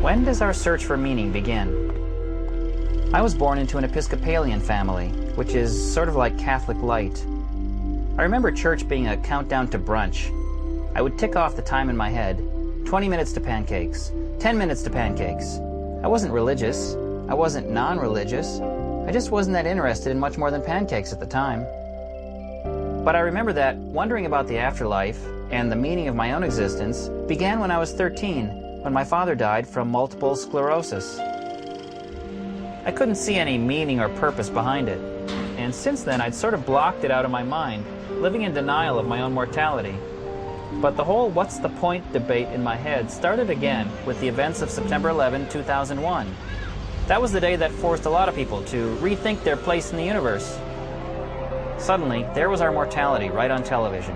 When does our search for meaning begin? I was born into an Episcopalian family, which is sort of like Catholic light. I remember church being a countdown to brunch. I would tick off the time in my head, 20 minutes to pancakes, 10 minutes to pancakes. I wasn't religious. I wasn't non-religious. I just wasn't that interested in much more than pancakes at the time. But I remember that wondering about the afterlife and the meaning of my own existence began when I was 13, when my father died from multiple sclerosis. I couldn't see any meaning or purpose behind it, and since then I'd sort of blocked it out of my mind, living in denial of my own mortality. But the whole what's the point debate in my head started again with the events of September 11, 2001. That was the day that forced a lot of people to rethink their place in the universe. Suddenly, there was our mortality right on television.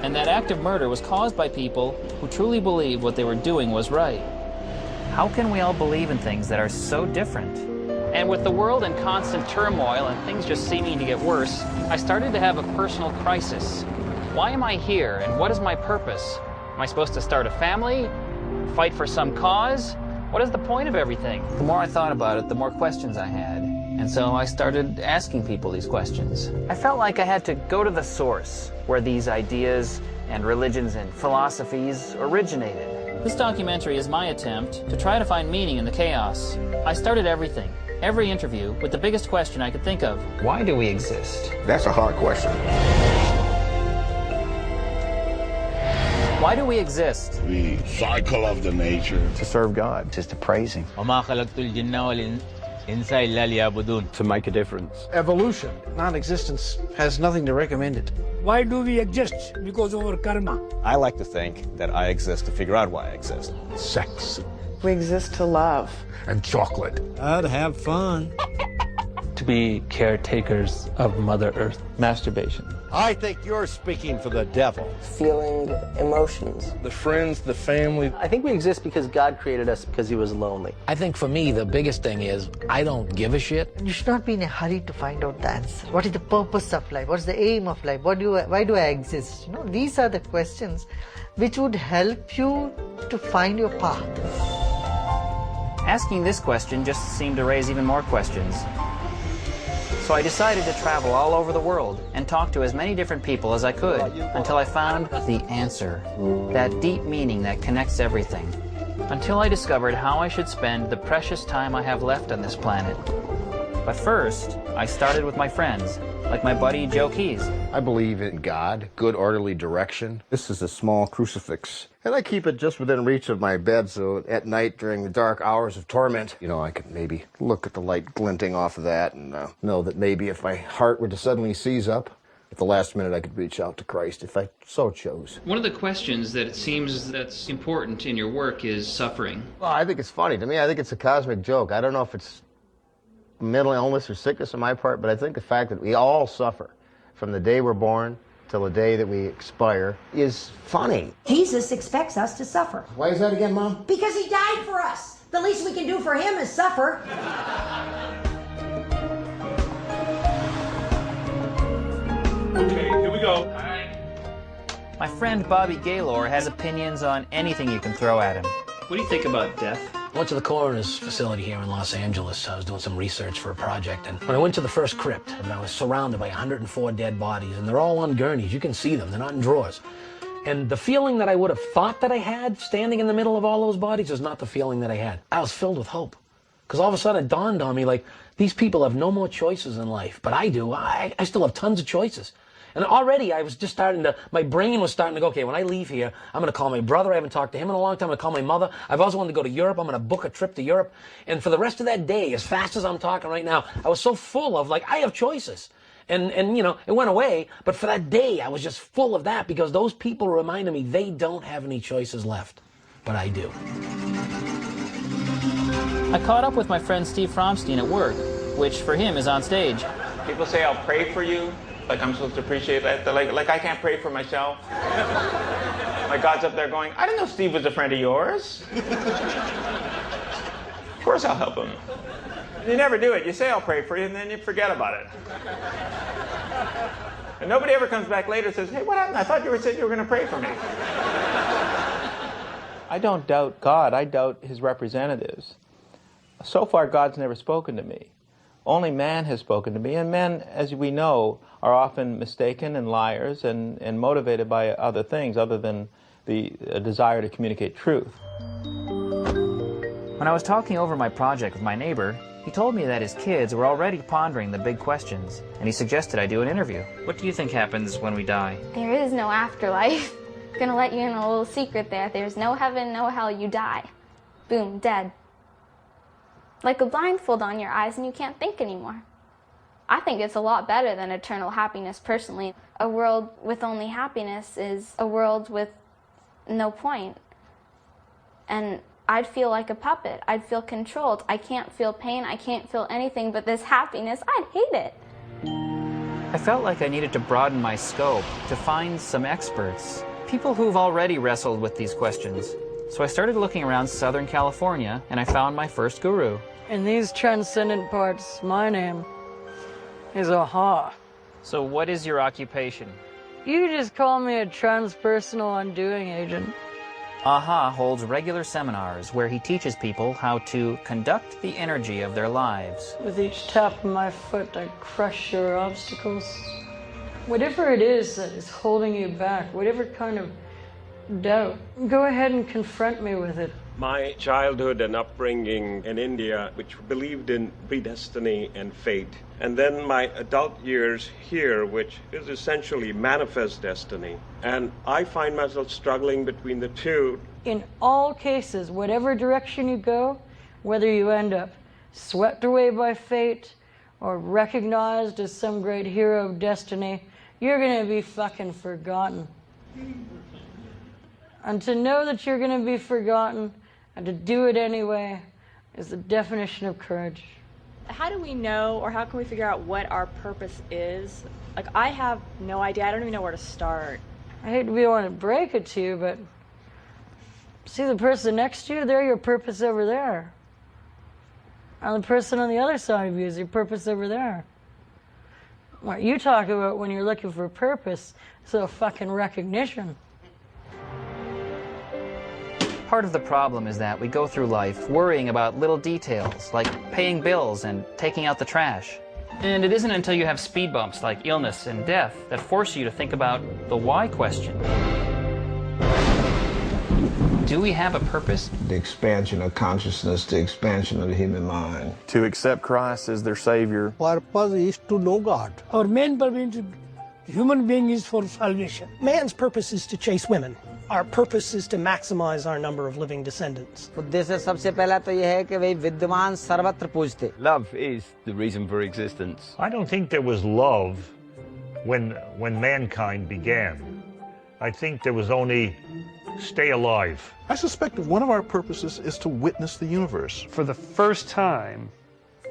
And that act of murder was caused by people who truly believed what they were doing was right. How can we all believe in things that are so different? And with the world in constant turmoil and things just seeming to get worse, I started to have a personal crisis. Why am I here, and what is my purpose? Am I supposed to start a family? Fight for some cause? What is the point of everything? The more I thought about it, the more questions I had. And so I started asking people these questions. I felt like I had to go to the source where these ideas and religions and philosophies originated. This documentary is my attempt to try to find meaning in the chaos. I started every interview, with the biggest question I could think of. Why do we exist? That's a hard question. Why do we exist? The cycle of the nature. To serve God. Just to praise Him. To make a difference. Evolution. Non-existence has nothing to recommend it. Why do we exist? Because of our karma. I like to think that I exist to figure out why I exist. Sex. We exist to love. And chocolate. I'd have fun. To be caretakers of Mother Earth. Masturbation. I think you're speaking for the devil. Feeling emotions. The friends, the family. I think we exist because God created us because He was lonely. I think for me, the biggest thing is I don't give a shit. You should not be in a hurry to find out the answer. What is the purpose of life? What's the aim of life? Why do I exist? You know, these are the questions which would help you to find your path. Asking this question just seemed to raise even more questions. So I decided to travel all over the world and talk to as many different people as I could until I found the answer, that deep meaning that connects everything. Until I discovered how I should spend the precious time I have left on this planet. But first, I started with my friends, like my buddy Joe Keys. I believe in God, good orderly direction. This is a small crucifix, and I keep it just within reach of my bed, so at night during the dark hours of torment, you know, I could maybe look at the light glinting off of that and know that maybe if my heart were to suddenly seize up, at the last minute I could reach out to Christ if I so chose. One of the questions that it seems that's important in your work is suffering. Well, I think it's funny. To me, I think it's a cosmic joke. I don't know if it's mental illness or sickness on my part, but I think the fact that we all suffer from the day we're born till the day that we expire is funny. Jesus expects us to suffer. Why is that again, Mom? Because He died for us. The least we can do for Him is suffer. Okay, here we go. My friend Bobby Gaylor has opinions on anything you can throw at him. What do you think about death? I went to the coroner's facility here in Los Angeles. I was doing some research for a project, and when I went to the first crypt, and I was surrounded by 104 dead bodies, and they're all on gurneys. You can see them. They're not in drawers. And the feeling that I would have thought that I had standing in the middle of all those bodies was not the feeling that I had. I was filled with hope. Because all of a sudden it dawned on me, like, these people have no more choices in life, but I do. I still have tons of choices. And already I was just starting to, my brain was starting to go, okay, when I leave here, I'm going to call my brother. I haven't talked to him in a long time. I'm going to call my mother. I've also wanted to go to Europe. I'm going to book a trip to Europe. And for the rest of that day, as fast as I'm talking right now, I was so full of, like, I have choices. And you know, it went away. But for that day, I was just full of that because those people reminded me they don't have any choices left. But I do. I caught up with my friend Steve Fromstein at work, which for him is on stage. People say, I'll pray for you. Like I'm supposed to appreciate that. Like I can't pray for myself. Like God's up there going, I didn't know Steve was a friend of yours. course I'll help him. You never do it. You say I'll pray for you, and then you forget about it. And nobody ever comes back later and says, hey, what happened? I thought you said you were going to pray for me. I don't doubt God. I doubt his representatives. So far, God's never spoken to me. Only man has spoken to me, and men, as we know, are often mistaken and liars and motivated by other things other than the desire to communicate truth. When I was talking over my project with my neighbor, he told me that his kids were already pondering the big questions, and he suggested I do an interview. What do you think happens when we die? There is no afterlife. I'm gonna let you in a little secret there. There's no heaven, no hell, you die. Boom, dead. Like a blindfold on your eyes and you can't think anymore. I think it's a lot better than eternal happiness personally. A world with only happiness is a world with no point. And I'd feel like a puppet. I'd feel controlled. I can't feel pain. I can't feel anything but this happiness. I'd hate it. I felt like I needed to broaden my scope to find some experts, people who've already wrestled with these questions. So I started looking around Southern California, and I found my first guru. In these transcendent parts, my name is Aha. So what is your occupation? You just call me a transpersonal undoing agent. Aha holds regular seminars where he teaches people how to conduct the energy of their lives. With each tap of my foot, I crush your obstacles. Whatever it is that is holding you back, whatever kind of doubt, go ahead and confront me with it. My childhood and upbringing in India, which believed in predestiny and fate, and then my adult years here, which is essentially manifest destiny. And I find myself struggling between the two. In all cases, whatever direction you go, whether you end up swept away by fate or recognized as some great hero of destiny, you're gonna be fucking forgotten. And to know that you're gonna be forgotten and to do it anyway is the definition of courage. How do we know, or how can we figure out what our purpose is? Like, I have no idea. I don't even know where to start. I hate to be the one to break it to you, but see the person next to you? They're your purpose over there. And the person on the other side of you is your purpose over there. What you talk about when you're looking for purpose is a fucking recognition. Part of the problem is that we go through life worrying about little details, like paying bills and taking out the trash. And it isn't until you have speed bumps like illness and death that force you to think about the why question. Do we have a purpose? The expansion of consciousness, the expansion of the human mind. To accept Christ as their Savior. Purpose is to know God. Our main purpose, human being, is for salvation. Man's purpose is to chase women. Our purpose is to maximize our number of living descendants. Love is the reason for existence. I don't think there was love when mankind began. I think there was only stay alive. I suspect one of our purposes is to witness the universe. For the first time,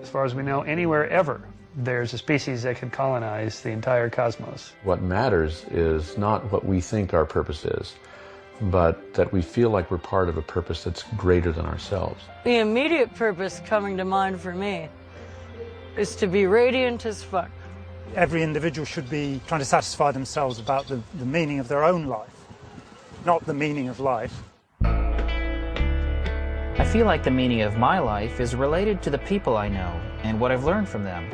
as far as we know, anywhere ever, there's a species that could colonize the entire cosmos. What matters is not what we think our purpose is, but that we feel like we're part of a purpose that's greater than ourselves. The immediate purpose coming to mind for me is to be radiant as fuck. Every individual should be trying to satisfy themselves about the meaning of their own life, not the meaning of life. I feel like the meaning of my life is related to the people I know and what I've learned from them.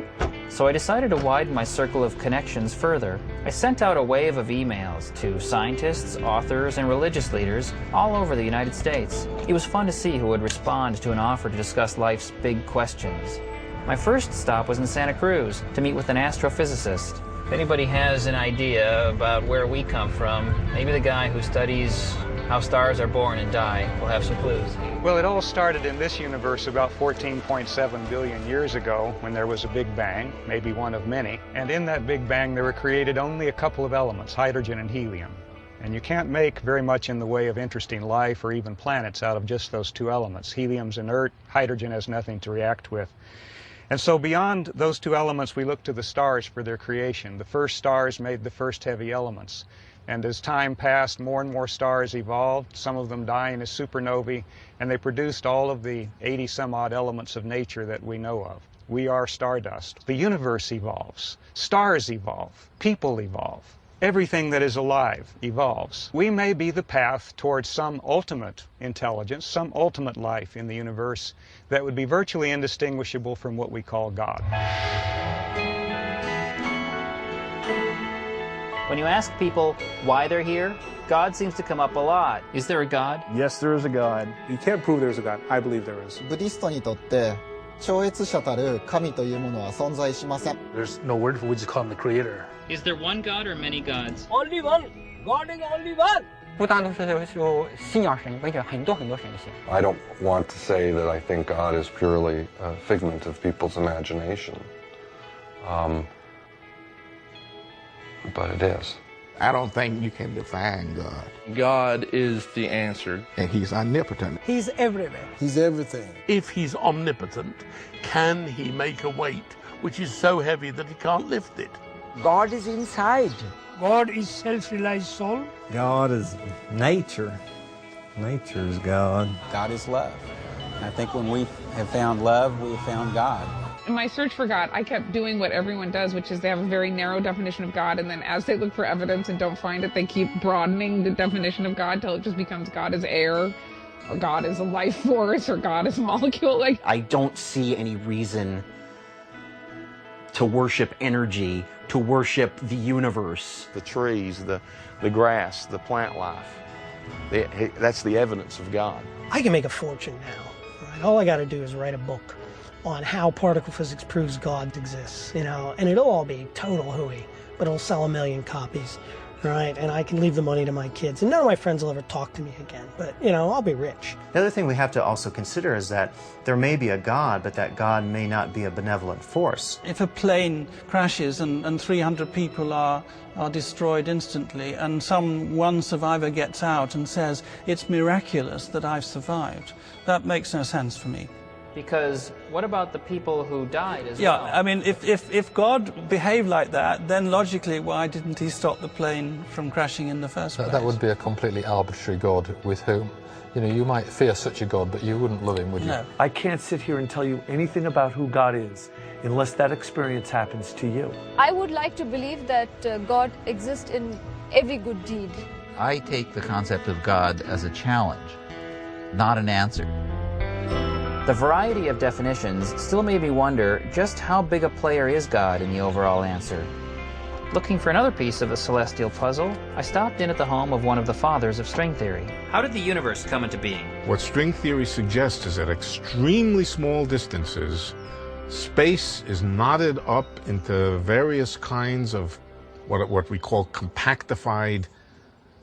So I decided to widen my circle of connections further. I sent out a wave of emails to scientists, authors, and religious leaders all over the United States. It was fun to see who would respond to an offer to discuss life's big questions. My first stop was in Santa Cruz to meet with an astrophysicist. If anybody has an idea about where we come from, maybe the guy who studies how stars are born and die will have some clues. Well, it all started in this universe about 14.7 billion years ago when there was a Big Bang, maybe one of many. And in that Big Bang, there were created only a couple of elements, hydrogen and helium. And you can't make very much in the way of interesting life or even planets out of just those two elements. Helium's inert, hydrogen has nothing to react with. And so beyond those two elements, we look to the stars for their creation. The first stars made the first heavy elements. And as time passed, more and more stars evolved, some of them dying as supernovae, and they produced all of the 80-some-odd elements of nature that we know of. We are stardust. The universe evolves. Stars evolve. People evolve. Everything that is alive evolves. We may be the path towards some ultimate intelligence, some ultimate life in the universe that would be virtually indistinguishable from what we call God. When you ask people why they're here, God seems to come up a lot. Is there a God? Yes, there is a God. You can't prove there's a God. I believe there is. ブディストにとって超越者たる神というものは存在しません。 There's no word for it, we just call him the creator. Is there one God or many gods? Only one. God is only one. 不单独是信仰神，而且很多很多神仙。 I don't want to say that I think God is purely a figment of people's imagination. But it is. I don't think you can define God. God is the answer. And he's omnipotent. He's everywhere. He's everything. If he's omnipotent, can he make a weight which is so heavy that he can't lift it? God is inside. God is self-realized soul. God is nature. Nature is God. God is love. I think when we have found love, we have found God. In my search for God, I kept doing what everyone does, which is they have a very narrow definition of God, and then as they look for evidence and don't find it, they keep broadening the definition of God till it just becomes God is air, or God is a life force, or God is a molecule. Like, I don't see any reason to worship energy, to worship the universe. The trees, the grass, the plant life. That's the evidence of God. I can make a fortune now, right? All I got to do is write a book on how particle physics proves God exists, you know, and it'll all be total hooey, but it'll sell 1 million copies, right? And I can leave the money to my kids, and none of my friends will ever talk to me again, but, you know, I'll be rich. The other thing we have to also consider is that there may be a God, but that God may not be a benevolent force. If a plane crashes and 300 people are destroyed instantly, and one survivor gets out and says, it's miraculous that I've survived, that makes no sense for me. Because what about the people who died as Yeah, well? I mean, if God behaved like that, then logically, why didn't he stop the plane from crashing in the first place? That would be a completely arbitrary God with whom, you know, you might fear such a God, but you wouldn't love him, would you? No. I can't sit here and tell you anything about who God is unless that experience happens to you. I would like to believe that God exists in every good deed. I take the concept of God as a challenge, not an answer. The variety of definitions still made me wonder just how big a player is God in the overall answer. Looking for another piece of the celestial puzzle, I stopped in at the home of one of the fathers of string theory. How did the universe come into being? What string theory suggests is at extremely small distances, space is knotted up into various kinds of what we call compactified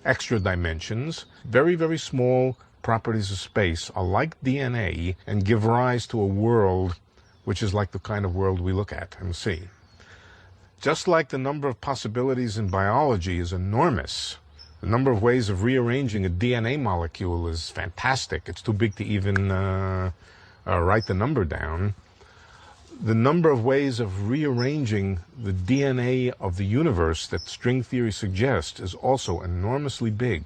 extra dimensions, very, very small properties of space are like DNA and give rise to a world which is like the kind of world we look at and see. Just like the number of possibilities in biology is enormous, the number of ways of rearranging a DNA molecule is fantastic. It's too big to even write the number down. The number of ways of rearranging the DNA of the universe that string theory suggests is also enormously big.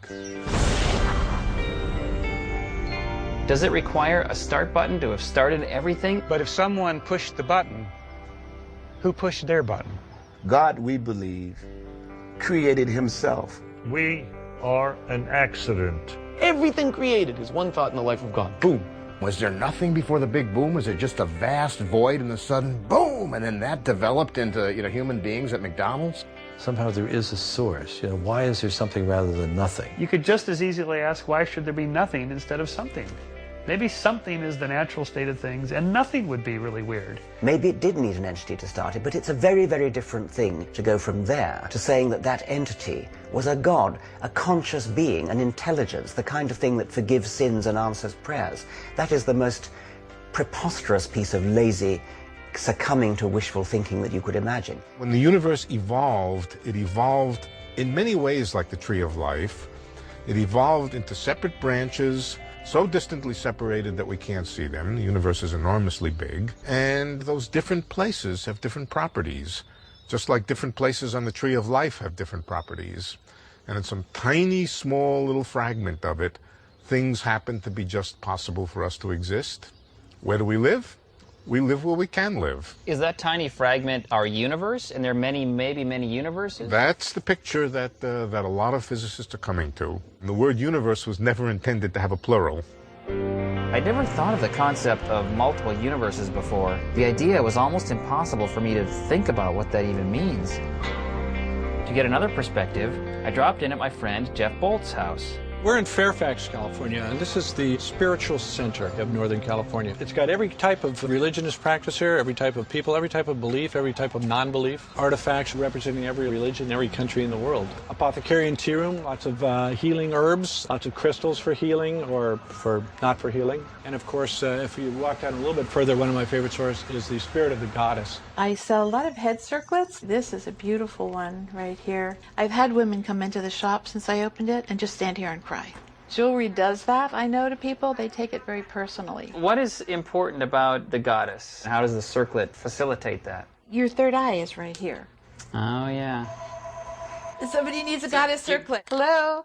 Does it require a start button to have started everything? But if someone pushed the button, who pushed their button? God, we believe, created himself. We are an accident. Everything created is one thought in the life of God. Boom. Was there nothing before the big boom? Was it just a vast void and a sudden boom, and then that developed into, you know, human beings at McDonald's? Somehow there is a source. You know, why is there something rather than nothing? You could just as easily ask, why should there be nothing instead of something? Maybe something is the natural state of things, and nothing would be really weird. Maybe it did need an entity to start it, but it's a very, very different thing to go from there to saying that that entity was a God, a conscious being, an intelligence, the kind of thing that forgives sins and answers prayers. That is the most preposterous piece of lazy succumbing to wishful thinking that you could imagine. When the universe evolved, it evolved in many ways like the tree of life. It evolved into separate branches, so distantly separated that we can't see them. The universe is enormously big, and those different places have different properties, just like different places on the tree of life have different properties. and in some tiny, small little fragment of it, things happen to be just possible for us to exist. Where do we live? We live where we can live. Is that tiny fragment our universe, and there are many, maybe many universes? That's the picture that a lot of physicists are coming to. The word universe was never intended to have a plural. I'd never thought of the concept of multiple universes before. The idea was almost impossible for me to think about what that even means. To get another perspective, I dropped in at my friend Jeff Bolt's house. We're in Fairfax, California, and this is the spiritual center of Northern California. It's got every type of religionist practice here, every type of people, every type of belief, every type of non-belief. Artifacts representing every religion, every country in the world. Apothecarian tea room, lots of healing herbs, lots of crystals for healing or for not for healing. And of course, if you walk down a little bit further, one of my favorite stores is the Spirit of the Goddess. I sell a lot of head circlets. This is a beautiful one right here. I've had women come into the shop since I opened it and just stand here and cry. Jewelry does that, I know, to people. They take it very personally. What is important about the goddess? How does the circlet facilitate that? Your third eye is right here. Oh, yeah. Somebody needs a goddess circlet. Hello?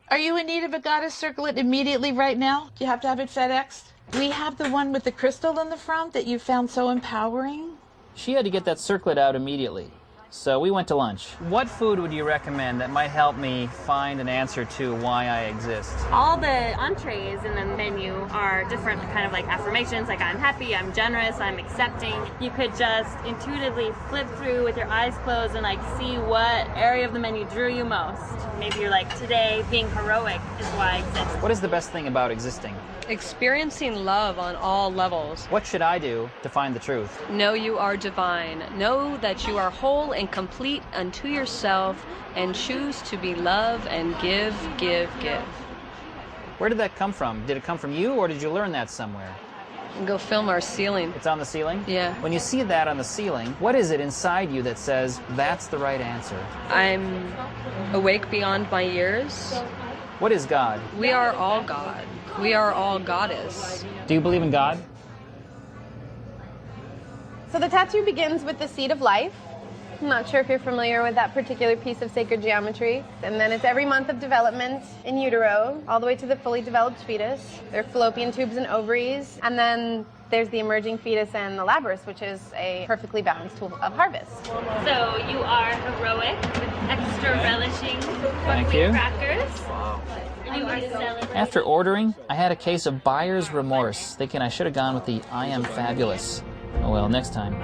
Are you in need of a goddess circlet immediately right now? Do you have to have it FedExed? We have the one with the crystal in the front that you found so empowering. She had to get that circlet out immediately. So we went to lunch. What food would you recommend that might help me find an answer to why I exist? All the entrees in the menu are different kind of like affirmations, like I'm happy, I'm generous, I'm accepting. You could just intuitively flip through with your eyes closed and like see what area of the menu drew you most. Maybe you're like, today being heroic is why I exist. What is the best thing about existing? Experiencing love on all levels. What should I do to find the truth? Know you are divine. Know that you are whole and complete unto yourself, and choose to be love and give, give, give. Where did that come from? Did it come from you, or did you learn that somewhere? Go film our ceiling. It's on the ceiling? Yeah. When you see that on the ceiling, what is it inside you that says, that's the right answer? I'm awake beyond my years. What is God? We are all God. We are all goddess. Do you believe in God? So the tattoo begins with the seed of life. I'm not sure if you're familiar with that particular piece of sacred geometry. And then it's every month of development in utero, all the way to the fully developed fetus. There are fallopian tubes and ovaries. And then there's the emerging fetus and the labrys, which is a perfectly balanced tool of harvest. So you are heroic with extra relishing Thank you. crackers. You are celebrating. After ordering, I had a case of buyer's remorse, thinking I should have gone with the I am fabulous. Oh well, next time.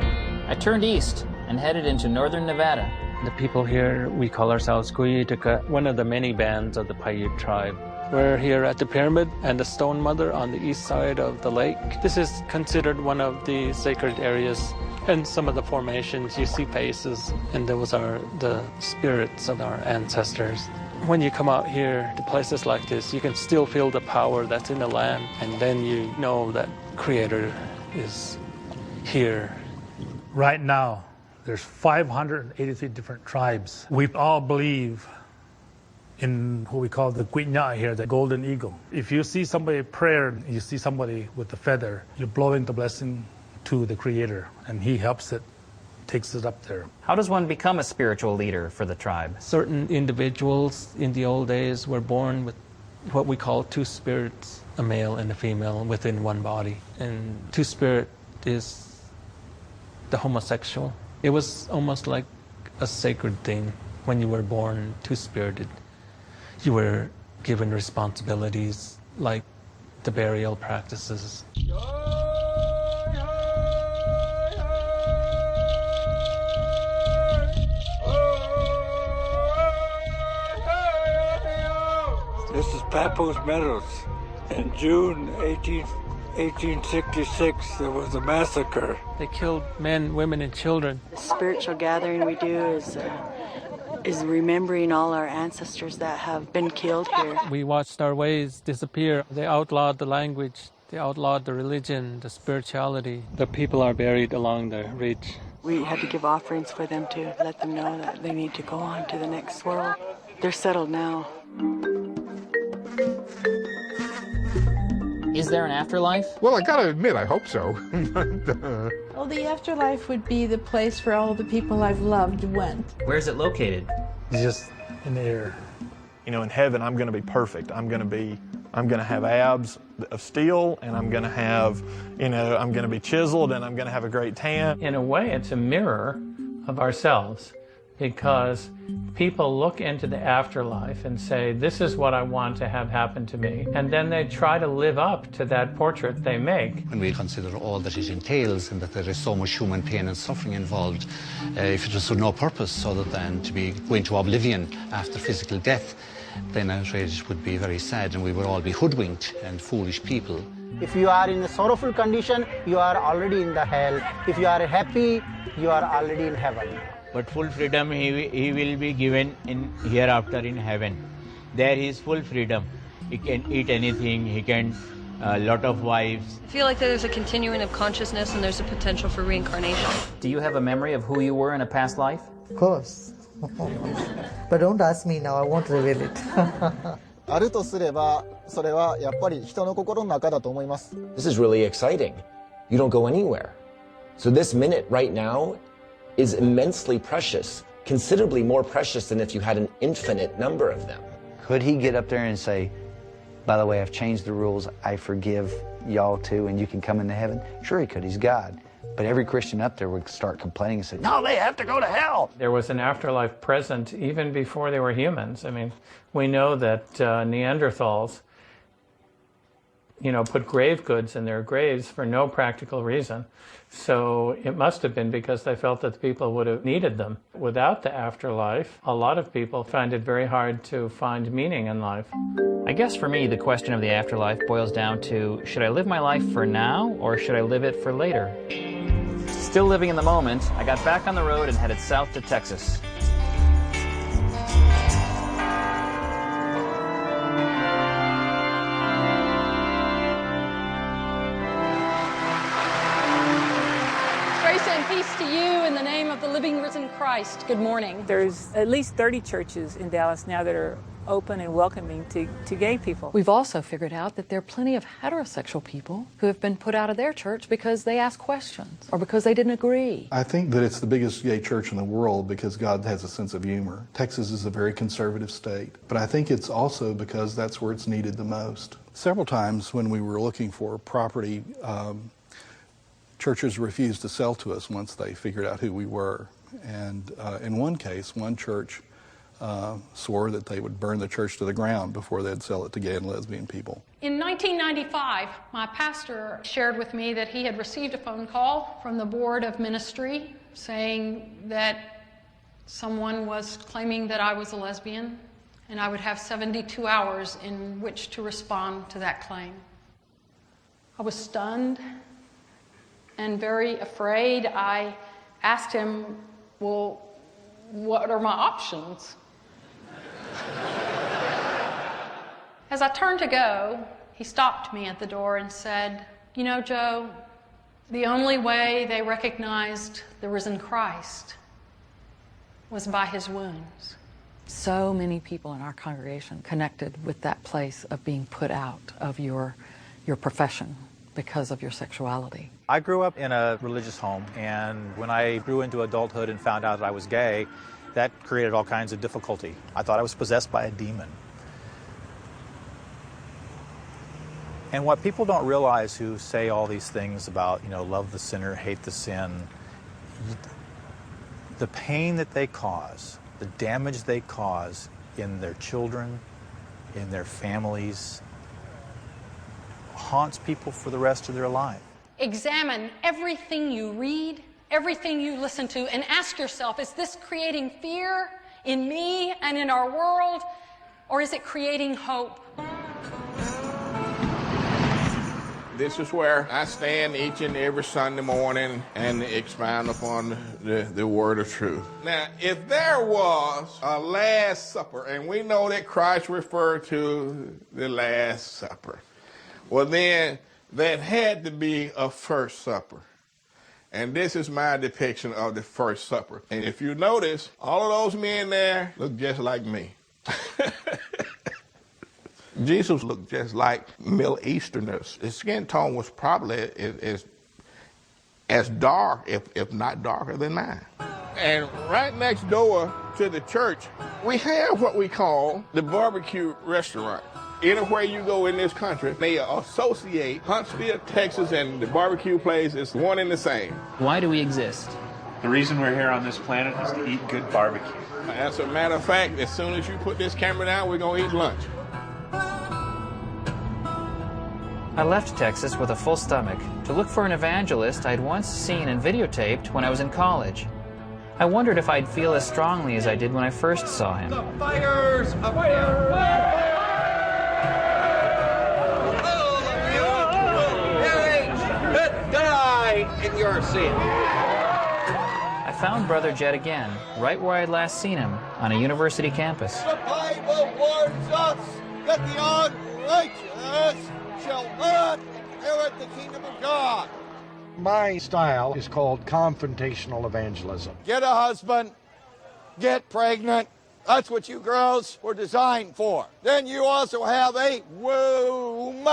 I turned east and headed into northern Nevada. The people here, we call ourselves Kuyituka, one of the many bands of the Paiute tribe. We're here at the pyramid and the Stone Mother on the east side of the lake. This is considered one of the sacred areas. And some of the formations, you see faces, and those are the spirits of our ancestors. When you come out here to places like this, you can still feel the power that's in the land, and then you know that Creator is here. Right now, there's 583 different tribes. We all believe in what we call the Guinya here, the golden eagle. If you see somebody prayer, you see somebody with a feather, you're blowing the blessing to the Creator, and He helps it, takes it up there. How does one become a spiritual leader for the tribe? Certain individuals in the old days were born with what we call two spirits, a male and a female within one body. And two-spirit is the homosexual. It was almost like a sacred thing when you were born two-spirited. You were given responsibilities like the burial practices. This is Papoose Meadows. In June 1866, there was a massacre. They killed men, women, and children. The spiritual gathering we do is remembering all our ancestors that have been killed here. We watched our ways disappear. They outlawed the language, they outlawed the religion, the spirituality. The people are buried along the ridge. We had to give offerings for them to let them know that they need to go on to the next world. They're settled now. Is there an afterlife? Well, I gotta admit, I hope so. Well, the afterlife would be the place where all the people I've loved went. Where is it located? It's just in the air. you know, in heaven I'm going to be perfect. I'm going to have abs of steel, and I'm going to have, you know, I'm going to be chiseled, and I'm going to have a great tan. In a way, it's a mirror of ourselves, because people look into the afterlife and say, this is what I want to have happen to me. And then they try to live up to that portrait they make. When we consider all that it entails and that there is so much human pain and suffering involved, if it was for no purpose other than to be going to oblivion after physical death, then outrage would be very sad, and we would all be hoodwinked and foolish people. If you are in a sorrowful condition, you are already in the hell. If you are happy, you are already in heaven. But full freedom he will be given in hereafter in heaven. There is full freedom. He can eat anything, he can lot of wives. I feel like there's a continuing of consciousnness and there's a potential for reincarnation. Do you have a memory of who you were in a past life? Of course. But don't ask me now, I won't reveal it. あるとすれば、それはやっぱり人の心の中だと思います。This is really exciting. You don't go anywhere. So this minute right now is immensely precious, considerably more precious than if you had an infinite number of them. Could he get up there and say, by the way, I've changed the rules, I forgive y'all too, and you can come into heaven? Sure he could, he's God. But every Christian up there would start complaining and say, no, they have to go to hell. There was an afterlife present even before they were humans. I mean, we know that Neanderthals, you know, put grave goods in their graves for no practical reason. So it must have been because they felt that the people would have needed them. Without the afterlife, a lot of people find it very hard to find meaning in life. I guess for me, the question of the afterlife boils down to, should I live my life for now, or should I live it for later? Still living in the moment, I got back on the road and headed south to Texas. Grace and peace to you in the name of the living risen Christ. Good morning. There's at least 30 churches in Dallas now that are open and welcoming to gay people. We've also figured out that there are plenty of heterosexual people who have been put out of their church because they asked questions or because they didn't agree. I think that it's the biggest gay church in the world because God has a sense of humor. Texas is a very conservative state, but I think it's also because that's where it's needed the most. Several times when we were looking for property, churches refused to sell to us once they figured out who we were. And in one case, one church swore that they would burn the church to the ground before they'd sell it to gay and lesbian people. In 1995, my pastor shared with me that he had received a phone call from the board of ministry saying that someone was claiming that I was a lesbian and I would have 72 hours in which to respond to that claim. I was stunned and very afraid. I asked him, well, what are my options? As I turned to go, he stopped me at the door and said, you know, Joe, the only way they recognized the risen Christ was by his wounds. So many people in our congregation connected with that place of being put out of your profession because of your sexuality. I grew up in a religious home, and when I grew into adulthood and found out that I was gay, that created all kinds of difficulty. I thought I was possessed by a demon. And what people don't realize who say all these things about, you know, love the sinner, hate the sin, the pain that they cause, the damage they cause in their children, in their families, haunts people for the rest of their life. Examine everything you read, everything you listen to, and ask yourself, is this creating fear in me and in our world, or is it creating hope? This is where I stand each and every Sunday morning and expound upon the word of truth. Now, if there was a Last Supper, and we know that Christ referred to the Last Supper, well then, that had to be a First Supper. And this is my depiction of the First Supper. And if you notice, all of those men there look just like me. Jesus looked just like Middle Easterners. His skin tone was probably as dark, if not darker than mine. And right next door to the church, we have what we call the barbecue restaurant. Anywhere you go in this country, they associate Huntsville, Texas, and the barbecue place is one and the same. Why do we exist? The reason we're here on this planet is to eat good barbecue. As a matter of fact, as soon as you put this camera down, we're going to eat lunch. I left Texas with a full stomach to look for an evangelist I'd once seen and videotaped when I was in college. I wondered if I'd feel as strongly as I did when I first saw him. Fires! A fire! Die in your sin. I found Brother Jed again, right where I'd last seen him, on a university campus. The Bible warns us that the unrighteous shall not inherit the kingdom of God. My style is called confrontational evangelism. Get a husband, get pregnant. That's what you girls were designed for. Then you also have a womb.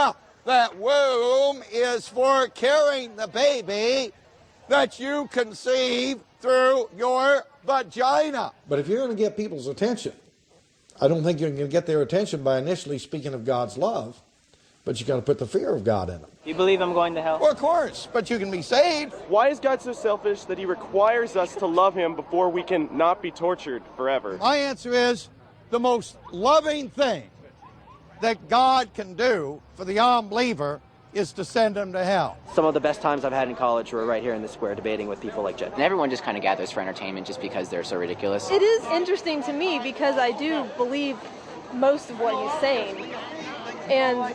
That womb is for carrying the baby that you conceive through your vagina. But if you're going to get people's attention, I don't think you're going to get their attention by initially speaking of God's love, but you got to put the fear of God in them. You believe I'm going to hell? Well, of course, but you can be saved. Why is God so selfish that he requires us to love him before we can not be tortured forever? My answer is the most loving thing that God can do for the unbeliever is to send him to hell. Some of the best times I've had in college were right here in the square debating with people like Jed. And everyone just kind of gathers for entertainment just because they're so ridiculous. It is interesting to me because I do believe most of what he's saying. And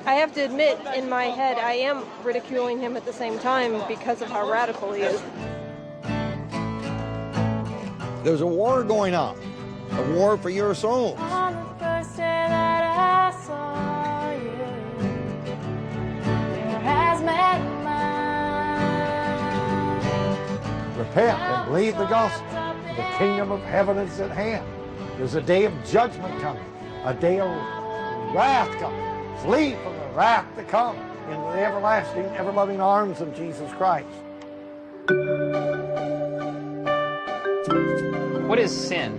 I have to admit, in my head, I am ridiculing him at the same time because of how radical he is. There's a war going on, a war for your souls. On the first day that I saw you, your eyes met mine. Repent and believe the gospel. The kingdom of heaven is at hand. There's a day of judgment coming, a day of wrath coming. Flee from the wrath to come in the everlasting, ever-loving arms of Jesus Christ. What is sin?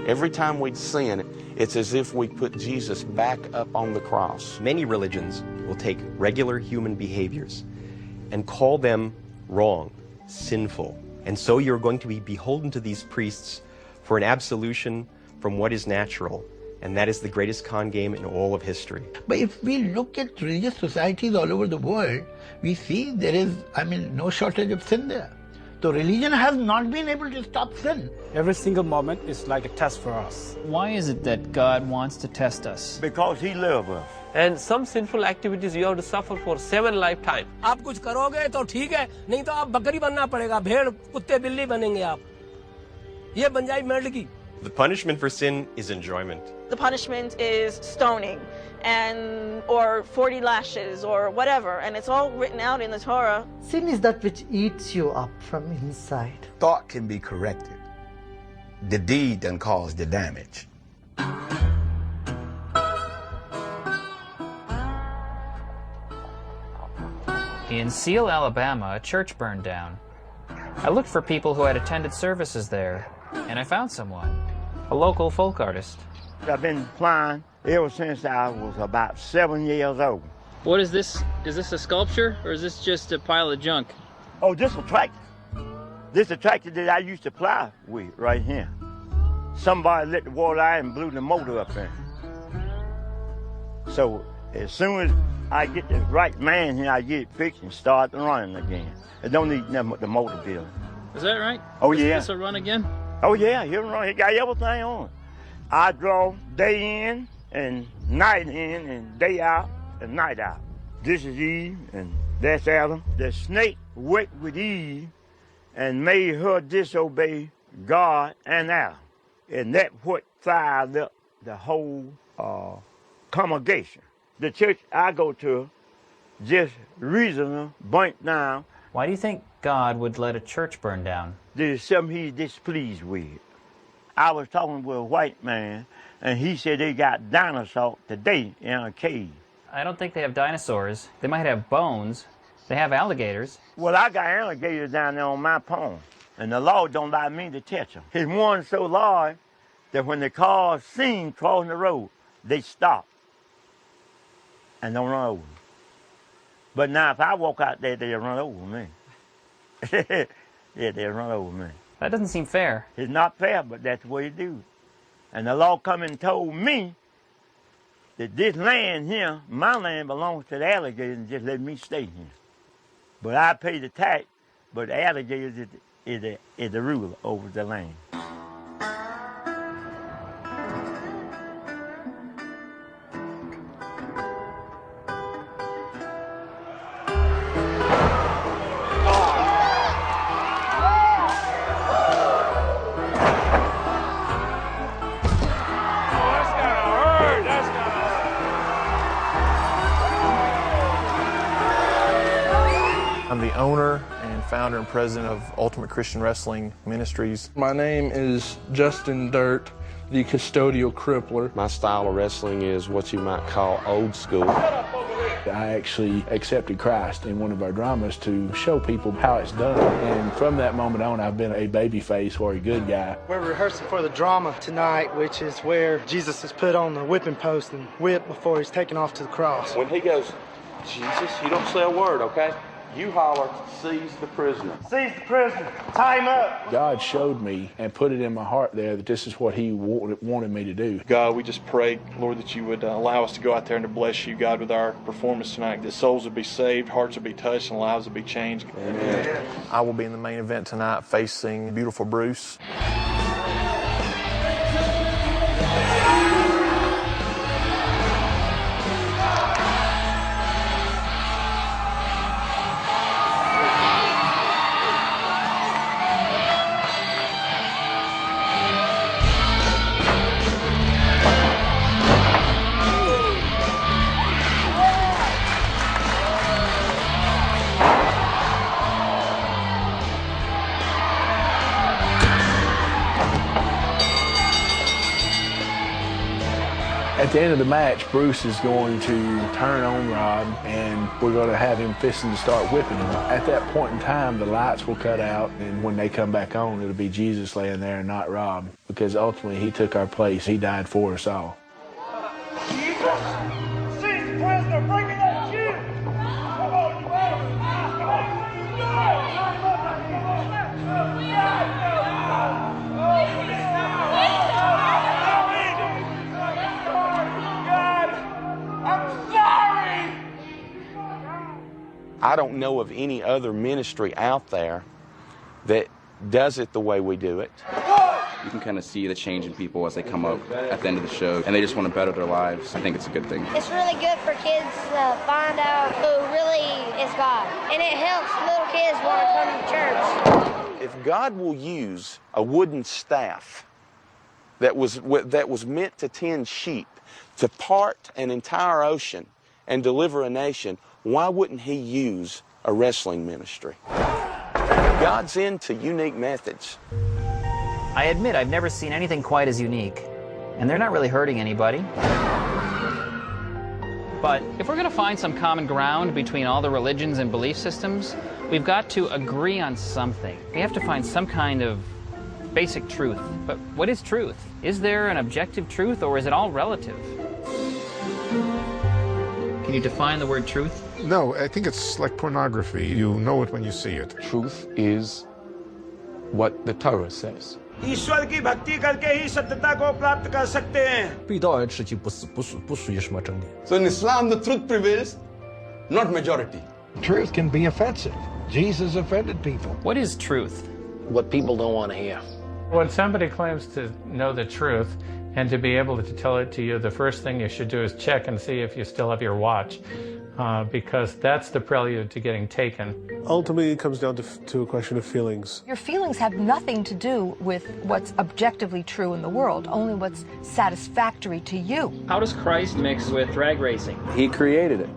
Every time we sin, it's as if we put Jesus back up on the cross. Many religions will take regular human behaviors and call them wrong, sinful. And so you're going to be beholden to these priests for an absolution from what is natural, and that is the greatest con game in all of history. But if we look at religious societies all over the world, we see there is, no shortage of sin there. So religion has not been able to stop sin. Every single moment is like a test for us. Why is it that God wants to test us? Because he loves us. And some sinful activities you have to suffer for 7 lifetimes. आप कुछ करोगे तो ठीक है, नहीं तो आप बकरी बनना पड़ेगा, भेड़, कुत्ते, बिल्ली बनेंगे आप. ये बन जाए मेंढकी. The punishment for sin is enjoyment. The punishment is stoning or 40 lashes or whatever, and it's all written out in the Torah. Sin is that which eats you up from inside. Thought can be corrected. The deed done caused the damage. In Seal, Alabama, a church burned down. I looked for people who had attended services there, and I found someone, a local folk artist. I've been flying ever since I was about 7 years old. What is this? Is this a sculpture, or is this just a pile of junk? Oh, this is a tractor. This is a tractor that I used to fly with right here. Somebody lit the water out and blew the motor up there. So as soon as I get the right man here, I get it fixed and start running again. It don't need nothing but the motor build. Is that right? Oh, yeah. Is this a run again? Oh, yeah, he'll run. He got everything on. I draw day in and night in and day out and night out. This is Eve and that's Adam. The snake worked with Eve and made her disobey God and Adam. And that's what fired up the whole congregation. The church I go to just recently burnt down. Why do you think God would let a church burn down? There's something he's displeased with. I was talking with a white man, and he said they got dinosaurs today in a cave. I don't think they have dinosaurs. They might have bones, They have alligators. Well, I got alligators down there on my pond, and the law don't allow me to touch them. It's one so large that when the cars seen crossing the road, they stop and don't run over me. But now if I walk out there, they'll run over me. Yeah, they'll run over me. That doesn't seem fair. It's not fair, but that's the way you do. And the law come and told me that this land here, my land, belongs to the alligators, and just let me stay here. But I pay the tax, but the alligators is the ruler over the land. I'm the owner and founder and president of Ultimate Christian Wrestling Ministries. My name is Justin Dirt, the custodial crippler. My style of wrestling is what you might call old school. I actually accepted Christ in one of our dramas to show people how it's done. And from that moment on, I've been a baby face or a good guy. We're rehearsing for the drama tonight, which is where Jesus is put on the whipping post and whipped before he's taken off to the cross. When he goes, Jesus, you don't say a word, okay? You holler, seize the prisoner. Seize the prisoner. Tie him up. God showed me and put it in my heart there that this is what he wanted me to do. God, we just pray, Lord, that you would allow us to go out there and to bless you, God, with our performance tonight. That souls would be saved, hearts would be touched, and lives would be changed. Amen. I will be in the main event tonight facing beautiful Bruce. At the end of the match, Bruce is going to turn on Rob, and we're going to have him fisting to start whipping him. At that point in time, the lights will cut out, and when they come back on, it'll be Jesus laying there and not Rob, because ultimately he took our place. He died for us all. Jesus! Seize the prisoner! Bring me that Jew! Come on, you I don't know of any other ministry out there that does it the way we do it. You can kind of see the change in people as they come up at the end of the show, and they just want to better their lives. I think it's a good thing. It's really good for kids to find out who really is God, and it helps little kids want to come to church. If God will use a wooden staff that was meant to tend sheep to part an entire ocean and deliver a nation, why wouldn't he use a wrestling ministry? God's into unique methods. I admit I've never seen anything quite as unique, and they're not really hurting anybody. But if we're going to find some common ground between all the religions and belief systems, we've got to agree on something. We have to find some kind of basic truth. But what is truth? Is there an objective truth, or is it all relative? Can you define the word truth? No, I think it's like pornography. You know it when you see it. Truth is what the Torah says. ईश्वर की भक्ति करके ही सत्यता को प्राप्त कर सकते हैं।背道而驰就不属于什么真理。 So in Islam, the truth prevails, not majority. Truth can be offensive. Jesus offended people. What is truth? What people don't want to hear. When somebody claims to know the truth and to be able to tell it to you, the first thing you should do is check and see if you still have your watch, because that's the prelude to getting taken. Ultimately, it comes down to a question of feelings. Your feelings have nothing to do with what's objectively true in the world, only what's satisfactory to you. How does Christ mix with drag racing? He created it.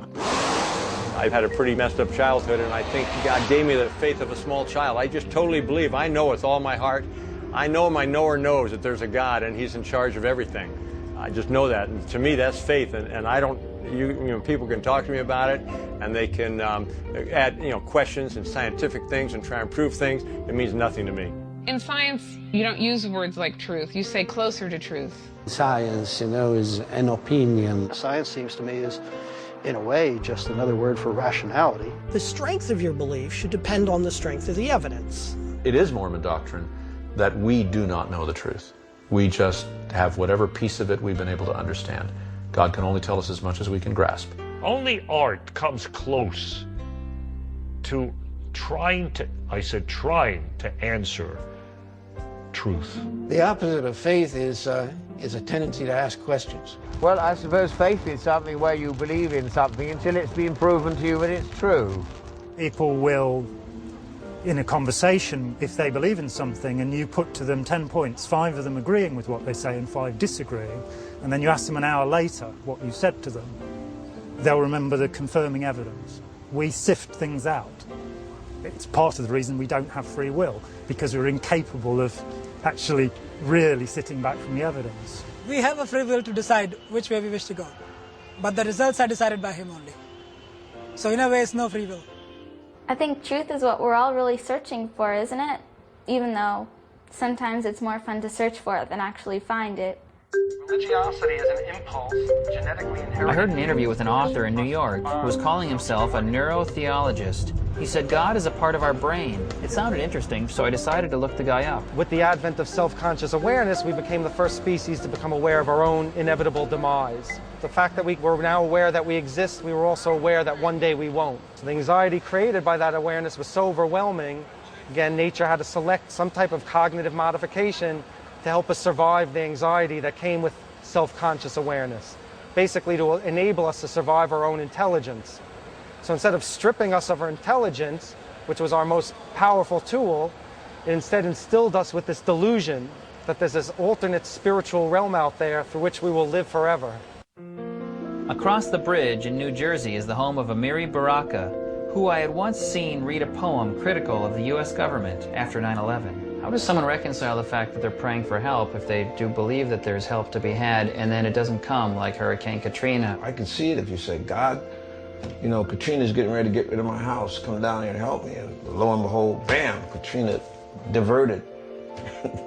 I've had a pretty messed up childhood, and I think God gave me the faith of a small child. I just totally believe. I know with all my heart. I know my knower knows that there's a God, and he's in charge of everything. I just know that, and to me that's faith, and I don't, you know, people can talk to me about it, and they can add, you know, questions and scientific things and try and prove things. It means nothing to me. In science, you don't use words like truth, you say closer to truth. Science, you know, is an opinion. Science seems to me is, in a way, just another word for rationality. The strength of your belief should depend on the strength of the evidence. It is Mormon doctrine that we do not know the truth. We just have whatever piece of it we've been able to understand. God can only tell us as much as we can grasp. Only art comes close to trying to answer truth. The opposite of faith is a tendency to ask questions. Well, I suppose faith is something where you believe in something until it's been proven to you that it's true. People will, in a conversation, if they believe in something and you put to them 10 points, 5 of them agreeing with what they say and 5 disagreeing, and then you ask them an hour later what you said to them, they'll remember the confirming evidence. We sift things out. It's part of the reason we don't have free will, because we're incapable of actually really sitting back from the evidence. We have a free will to decide which way we wish to go, but the results are decided by him only. So in a way, it's no free will. I think truth is what we're all really searching for, isn't it? Even though sometimes it's more fun to search for it than actually find it. Religiosity is an impulse genetically inherited. I heard an interview with an author in New York who was calling himself a neurotheologist. He said God is a part of our brain. It sounded interesting, so I decided to look the guy up. With the advent of self-conscious awareness, we became the first species to become aware of our own inevitable demise. The fact that we were now aware that we exist, we were also aware that one day we won't. So the anxiety created by that awareness was so overwhelming, again, nature had to select some type of cognitive modification to help us survive the anxiety that came with self-conscious awareness, basically to enable us to survive our own intelligence. So instead of stripping us of our intelligence, which was our most powerful tool, it instead instilled us with this delusion that there's this alternate spiritual realm out there through which we will live forever. Across the bridge in New Jersey is the home of Amiri Baraka, who I had once seen read a poem critical of the U.S. government after 9/11. How does someone reconcile the fact that they're praying for help if they do believe that there's help to be had and then it doesn't come, like Hurricane Katrina? I can see it if you say, God, you know, Katrina's getting ready to get rid of my house. Come down here and help me. And lo and behold, bam, Katrina diverted.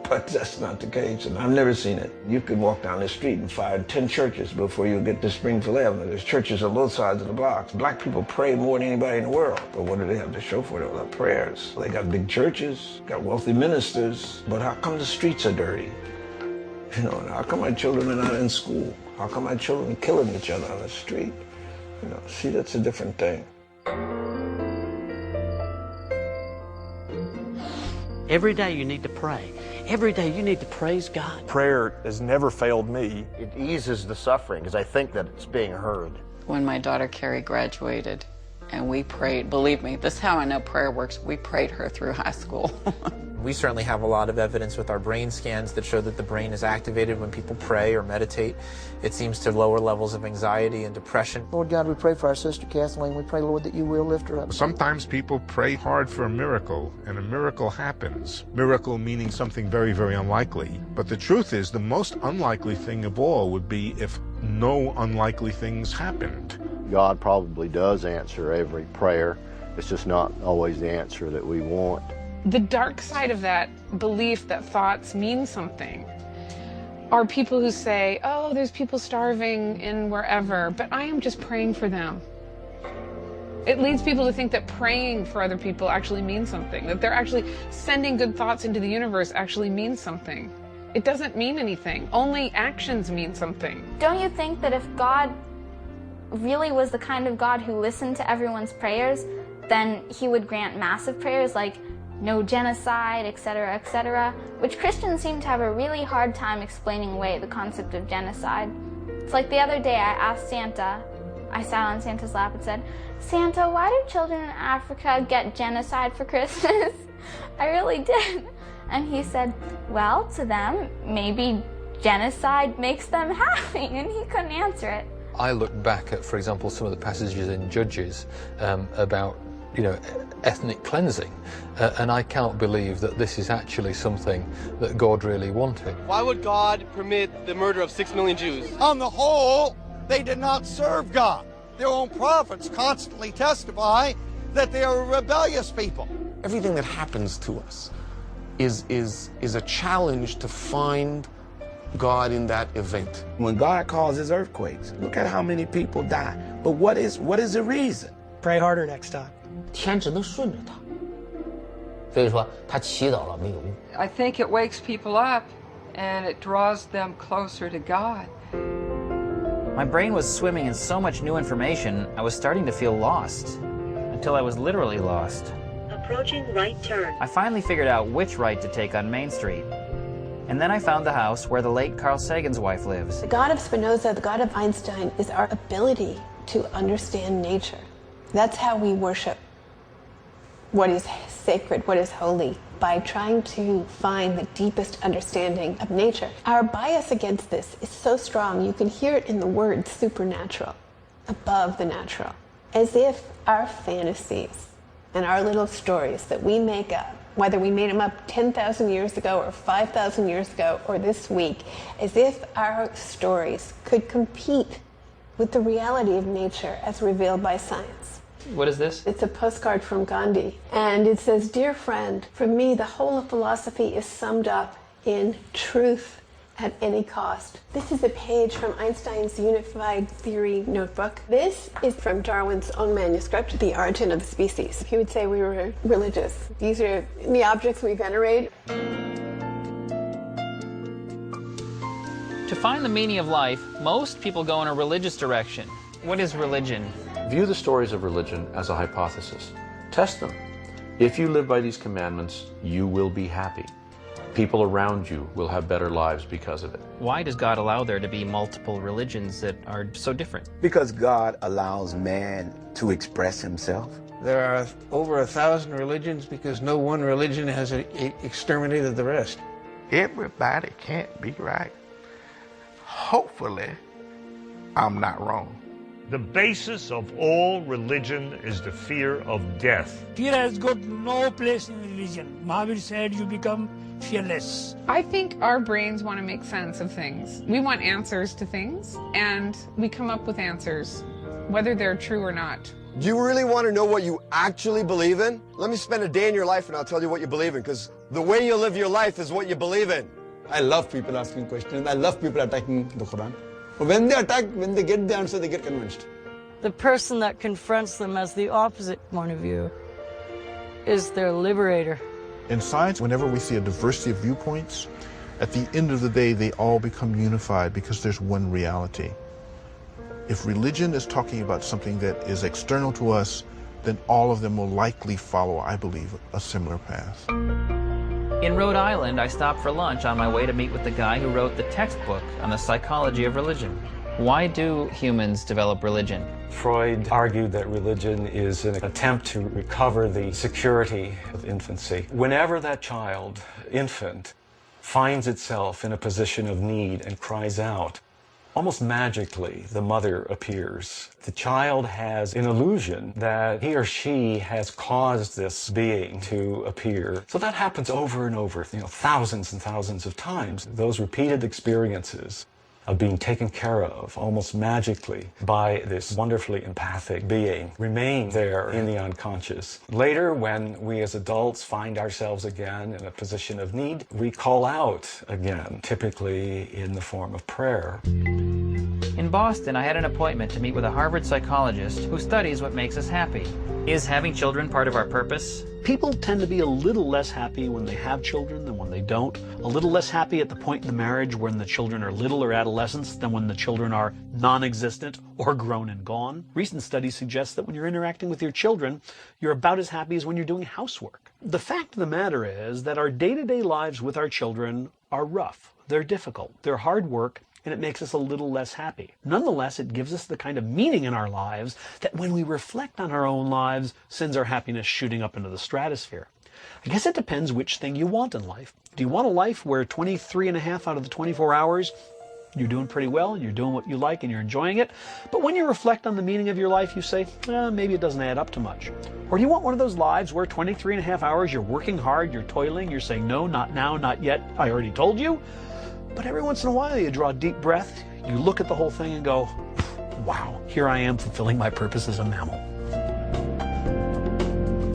But that's not the case, and I've never seen it. You could walk down the street and fire 10 churches before you get to Springfield Avenue. There's churches on both sides of the blocks. Black people pray more than anybody in the world. But what do they have to show for it? Well, prayers. They got big churches, got wealthy ministers, but how come the streets are dirty? You know, how come my children are not in school? How come my children are killing each other on the street? You know, see, that's a different thing. Every day you need to pray. Every day you need to praise God. Prayer has never failed me. It eases the suffering because I think that it's being heard. When my daughter Carrie graduated and we prayed, believe me, this is how I know prayer works, we prayed her through high school. We certainly have a lot of evidence with our brain scans that show that the brain is activated when people pray or meditate. It seems to lower levels of anxiety and depression. Lord God, we pray for our sister Kathleen. We pray, Lord, that you will lift her up. Sometimes people pray hard for a miracle, and a miracle happens. Miracle meaning something very, very unlikely. But the truth is, the most unlikely thing of all would be if no unlikely things happened. God probably does answer every prayer. It's just not always the answer that we want. The dark side of that belief that thoughts mean something are people who say, oh, there's people starving in wherever, but I am just praying for them. It leads people to think that praying for other people actually means something, that they're actually sending good thoughts into the universe actually means something. It doesn't mean anything. Only actions mean something. Don't you think that if God really was the kind of God who listened to everyone's prayers, then he would grant massive prayers like no genocide, etc., which Christians seem to have a really hard time explaining away the concept of genocide. It's like the other day I asked Santa, I sat on Santa's lap and said, Santa, why do children in Africa get genocide for Christmas? I really did. And he said, well, to them, maybe genocide makes them happy, and he couldn't answer it. I look back at, for example, some of the passages in Judges about ethnic cleansing, and I cannot believe that this is actually something that God really wanted. Why would God permit the murder of 6 million Jews? On the whole, they did not serve God. Their own prophets constantly testify that they are a rebellious people. Everything that happens to us is a challenge to find God in that event. When God causes earthquakes, look at how many people die. But what is the reason? Pray harder next time. 天只能顺着他，所以说他祈祷了没有用。 I think it wakes people up and it draws them closer to God. My brain was swimming in so much new information, I was starting to feel lost. Until I was literally lost. Approaching right turn. I finally figured out which right to take on Main Street. And then I found the house where the late Carl Sagan's wife lives. The God of Spinoza, the God of Einstein, is our ability to understand nature. That's how we worship what is sacred, what is holy, by trying to find the deepest understanding of nature. Our bias against this is so strong, you can hear it in the word supernatural, above the natural, as if our fantasies and our little stories that we make up, whether we made them up 10,000 years ago or 5,000 years ago or this week, as if our stories could compete with the reality of nature as revealed by science. What is this? It's a postcard from Gandhi, and it says, "Dear friend, for me the whole of philosophy is summed up in truth at any cost." This is a page from Einstein's Unified Theory notebook. This is from Darwin's own manuscript, The Origin of the Species. He would say we were religious. These are the objects we venerate. To find the meaning of life, most people go in a religious direction. What is religion? View the stories of religion as a hypothesis. Test them. If you live by these commandments, you will be happy. People around you will have better lives because of it. Why does God allow there to be multiple religions that are so different? Because God allows man to express himself. There are over 1,000 religions because no one religion has exterminated the rest. Everybody can't be right. Hopefully, I'm not wrong. The basis of all religion is the fear of death. Fear has got no place in religion. Mahavir said you become fearless. I think our brains want to make sense of things. We want answers to things, and we come up with answers, whether they're true or not. Do you really want to know what you actually believe in? Let me spend a day in your life and I'll tell you what you believe in, because the way you live your life is what you believe in. I love people asking questions. I love people attacking the Quran. When they attack, when they get the answer, they get convinced. The person that confronts them as the opposite point of view is their liberator. In science, whenever we see a diversity of viewpoints, at the end of the day, they all become unified because there's one reality. If religion is talking about something that is external to us, then all of them will likely follow, I believe, a similar path. In Rhode Island, I stopped for lunch on my way to meet with the guy who wrote the textbook on the psychology of religion. Why do humans develop religion? Freud argued that religion is an attempt to recover the security of infancy. Whenever that child, infant, finds itself in a position of need and cries out, almost magically, the mother appears. The child has an illusion that he or she has caused this being to appear. So that happens over and over, thousands and thousands of times. Those repeated experiences of being taken care of almost magically by this wonderfully empathic being remain there in the unconscious. Later, when we as adults find ourselves again in a position of need, we call out again, typically in the form of prayer. In Boston, I had an appointment to meet with a Harvard psychologist who studies what makes us happy. Is having children part of our purpose? People tend to be a little less happy when they have children than when they don't. A little less happy at the point in the marriage when the children are little or adolescents than when the children are non-existent or grown and gone. Recent studies suggest that when you're interacting with your children, you're about as happy as when you're doing housework. The fact of the matter is that our day-to-day lives with our children are rough. They're difficult. They're hard work. And it makes us a little less happy. Nonetheless, it gives us the kind of meaning in our lives that when we reflect on our own lives, sends our happiness shooting up into the stratosphere. I guess it depends which thing you want in life. Do you want a life where 23.5 out of the 24 hours You're doing pretty well, you're doing what you like, and you're enjoying it. But when you reflect on the meaning of your life, you say, maybe it doesn't add up to much. Or do you want one of those lives where 23 and a half hours you're working hard, you're toiling, you're saying, no, not now, not yet, I already told you. But every once in a while you draw a deep breath, you look at the whole thing and go, wow, here I am fulfilling my purpose as a mammal.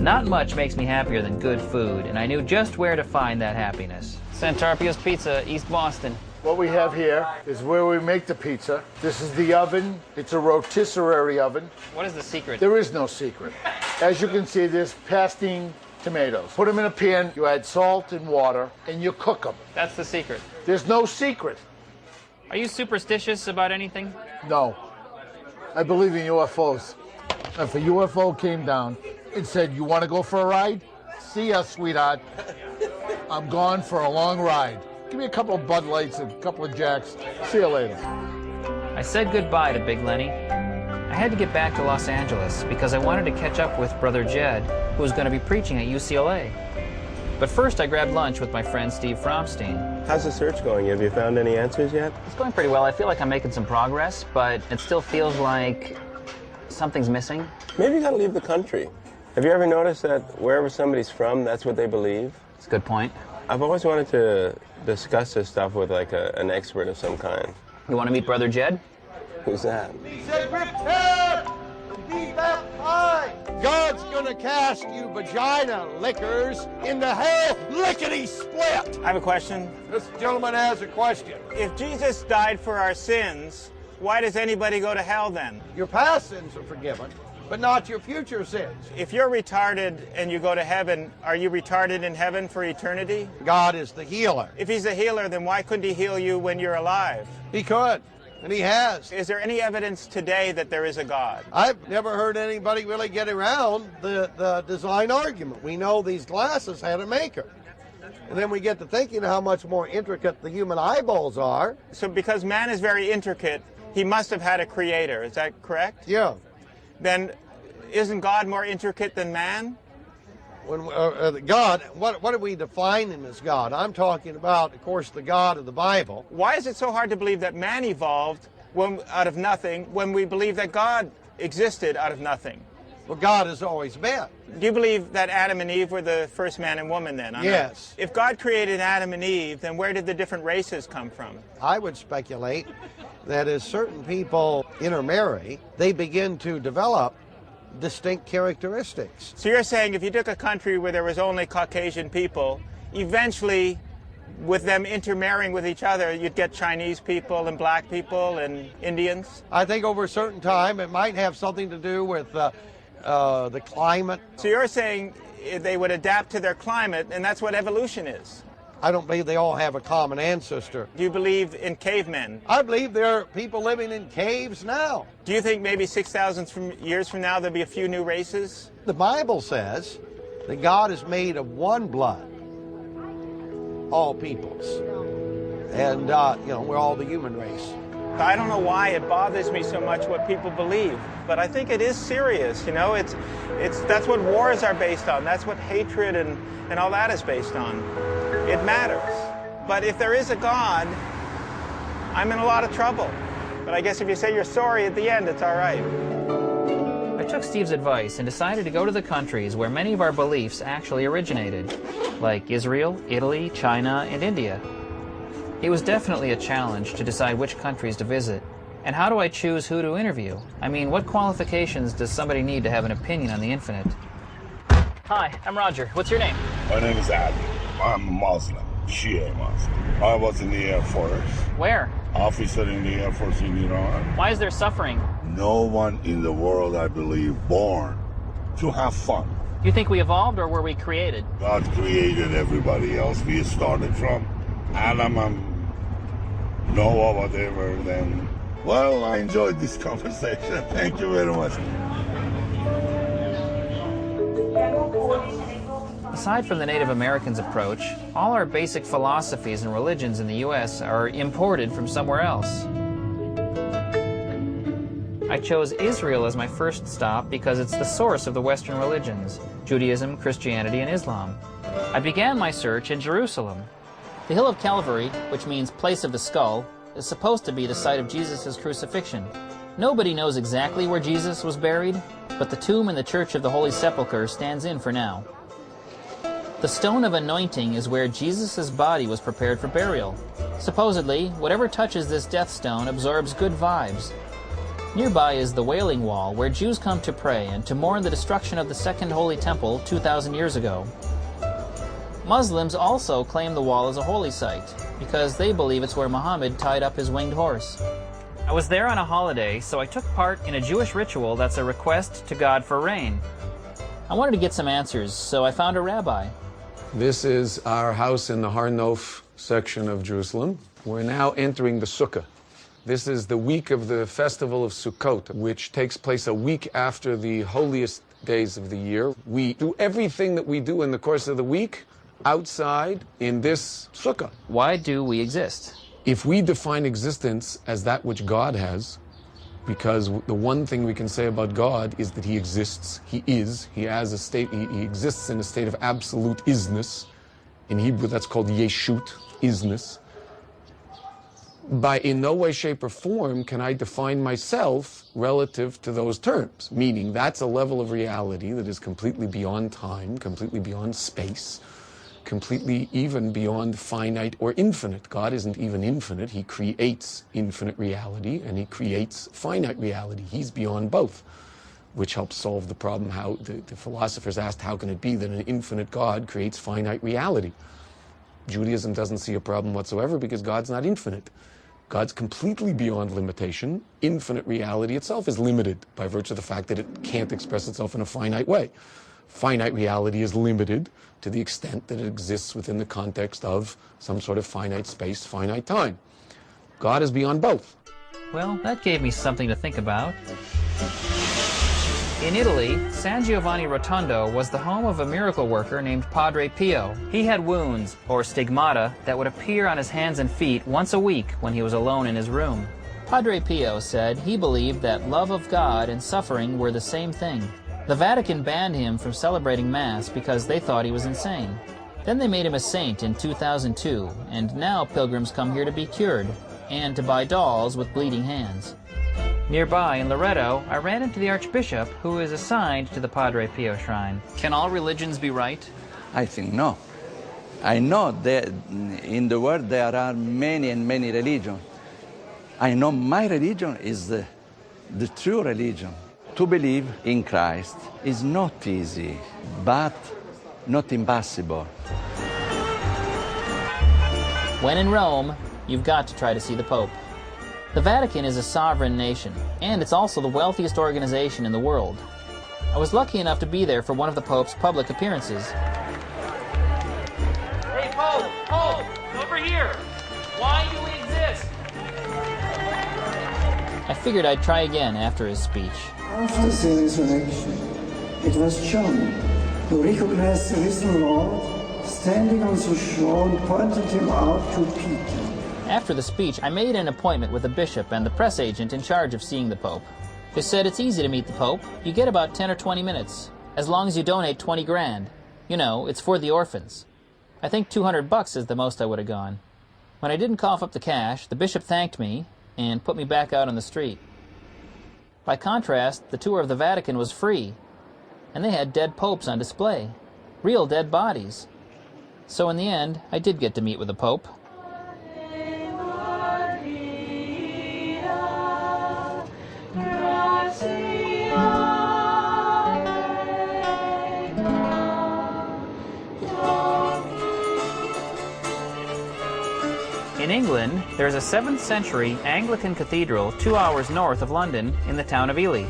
Not much makes me happier than good food, and I knew just where to find that happiness. Santarpio's Pizza, East Boston. What we have here is where we make the pizza. This is the oven. It's a rotisserie oven. What is the secret? There is no secret. As you can see, there's pasting tomatoes. Put them in a pan, you add salt and water, and you cook them. That's the secret. There's no secret. Are you superstitious about anything? No. I believe in UFOs. If a UFO came down and said, you want to go for a ride? See ya, sweetheart. I'm gone for a long ride. Give me a couple of Bud Lights and a couple of Jacks. See you later. I said goodbye to Big Lenny. I had to get back to Los Angeles because I wanted to catch up with Brother Jed, who was going to be preaching at UCLA. But first I grabbed lunch with my friend Steve Fromstein. How's the search going? Have you found any answers yet? It's going pretty well. I feel like I'm making some progress, but it still feels like something's missing. Maybe you gotta leave the country. Have you ever noticed that wherever somebody's from, that's what they believe? That's a good point. I've always wanted to discuss this stuff with like an expert of some kind. You want to meet Brother Jed? Who's that? He said, repent and be baptized. God's gonna cast you vagina lickers into hell lickety-split. I have a question. This gentleman has a question. If Jesus died for our sins, why does anybody go to hell then? Your past sins are forgiven, but not your future sins. If you're retarded and you go to heaven, are you retarded in heaven for eternity? God is the healer. If he's the healer, then why couldn't he heal you when you're alive? He could, and he has. Is there any evidence today that there is a God? I've never heard anybody really get around the design argument. We know these glasses had a maker. And then we get to thinking how much more intricate the human eyeballs are. So because man is very intricate, he must have had a creator. Is that correct? Yeah. Then isn't God more intricate than man? When God, what are we defining as God? I'm talking about, of course, the God of the Bible. Why is it so hard to believe that man evolved out of nothing when we believe that God existed out of nothing? Well, God has always been. Do you believe that Adam and Eve were the first man and woman then? Yes. If God created Adam and Eve, then where did the different races come from? I would speculate that as certain people intermarry, they begin to develop distinct characteristics. So you're saying if you took a country where there was only Caucasian people, eventually with them intermarrying with each other, you'd get Chinese people and black people and Indians? I think over a certain time it might have something to do with the climate. So you're saying they would adapt to their climate, and that's what evolution is? I don't believe they all have a common ancestor. Do you believe in cavemen? I believe there are people living in caves now. Do you think maybe 6,000 years from now there'll be a few new races? The Bible says that God is made of one blood, all peoples. And, we're all the human race. I don't know why it bothers me so much what people believe, but I think it is serious, that's what wars are based on. That's what hatred and all that is based on. It matters. But if there is a God, I'm in a lot of trouble. But I guess if you say you're sorry at the end, it's all right. I took Steve's advice and decided to go to the countries where many of our beliefs actually originated, like Israel, Italy, China, and India. It was definitely a challenge to decide which countries to visit. And how do I choose who to interview? I mean, what qualifications does somebody need to have an opinion on the infinite? Hi, I'm Roger. What's your name? My name is Adi. I'm a Muslim, Shia Muslim. I was in the Air Force. Where? Officer in the Air Force in Iran. Why is there suffering? No one in the world, I believe, born to have fun. Do you think we evolved or were we created? God created everybody else. We started from Adam and Noah, whatever, then. Well, I enjoyed this conversation. Thank you very much. Aside from the Native Americans' approach, all our basic philosophies and religions in the U.S. are imported from somewhere else. I chose Israel as my first stop because it's the source of the Western religions, Judaism, Christianity, and Islam. I began my search in Jerusalem. The Hill of Calvary, which means place of the skull, is supposed to be the site of Jesus' crucifixion. Nobody knows exactly where Jesus was buried, but the tomb in the Church of the Holy Sepulchre stands in for now. The stone of anointing is where Jesus' body was prepared for burial. Supposedly, whatever touches this death stone absorbs good vibes. Nearby is the Wailing Wall, where Jews come to pray and to mourn the destruction of the Second Holy Temple 2,000 years ago. Muslims also claim the wall as a holy site, because they believe it's where Muhammad tied up his winged horse. I was there on a holiday, so I took part in a Jewish ritual that's a request to God for rain. I wanted to get some answers, so I found a rabbi. This is our house in the Har Nof section of Jerusalem. We're now entering the Sukkah. This is the week of the festival of Sukkot, which takes place a week after the holiest days of the year. We do everything that we do in the course of the week outside in this Sukkah. Why do we exist? If we define existence as that which God has, because the one thing we can say about God is that he exists, he is, he has a state, he exists in a state of absolute isness. In Hebrew that's called yeshut, isness. In no way, shape, or form can I define myself relative to those terms, meaning that's a level of reality that is completely beyond time, completely beyond space, completely even beyond finite or infinite. God isn't even infinite. He creates infinite reality and he creates finite reality. He's beyond both, which helps solve the problem how the philosophers asked, how can it be that an infinite God creates finite reality? Judaism doesn't see a problem whatsoever because God's not infinite. God's completely beyond limitation. Infinite reality itself is limited by virtue of the fact that it can't express itself in a finite way. Finite reality is limited to the extent that it exists within the context of some sort of finite space, finite time. God is beyond both. Well, that gave me something to think about. In Italy, San Giovanni Rotondo was the home of a miracle worker named Padre Pio. He had wounds, or stigmata, that would appear on his hands and feet once a week when he was alone in his room. Padre Pio said he believed that love of God and suffering were the same thing. The Vatican banned him from celebrating Mass because they thought he was insane. Then they made him a saint in 2002, and now pilgrims come here to be cured, and to buy dolls with bleeding hands. Nearby, in Loreto, I ran into the Archbishop, who is assigned to the Padre Pio shrine. Can all religions be right? I think no. I know that in the world there are many and many religions. I know my religion is the true religion. To believe in Christ is not easy, but not impossible. When in Rome, you've got to try to see the Pope. The Vatican is a sovereign nation, and it's also the wealthiest organization in the world. I was lucky enough to be there for one of the Pope's public appearances. Hey, Pope! Pope! Over here! Why do we exist? I figured I'd try again after his speech. After the resurrection, it was John who recognized the risen Lord standing on the shore and pointed him out to Peter. After the speech, I made an appointment with the bishop and the press agent in charge of seeing the Pope. They said it's easy to meet the Pope. You get about 10 or 20 minutes, as long as you donate 20 grand. You know, it's for the orphans. I think $200 is the most I would have gone. When I didn't cough up the cash, the bishop thanked me and put me back out on the street. By contrast, the tour of the Vatican was free, and they had dead popes on display. Real dead bodies. So in the end, I did get to meet with the Pope. In England, there is a 7th century Anglican cathedral 2 hours north of London in the town of Ely.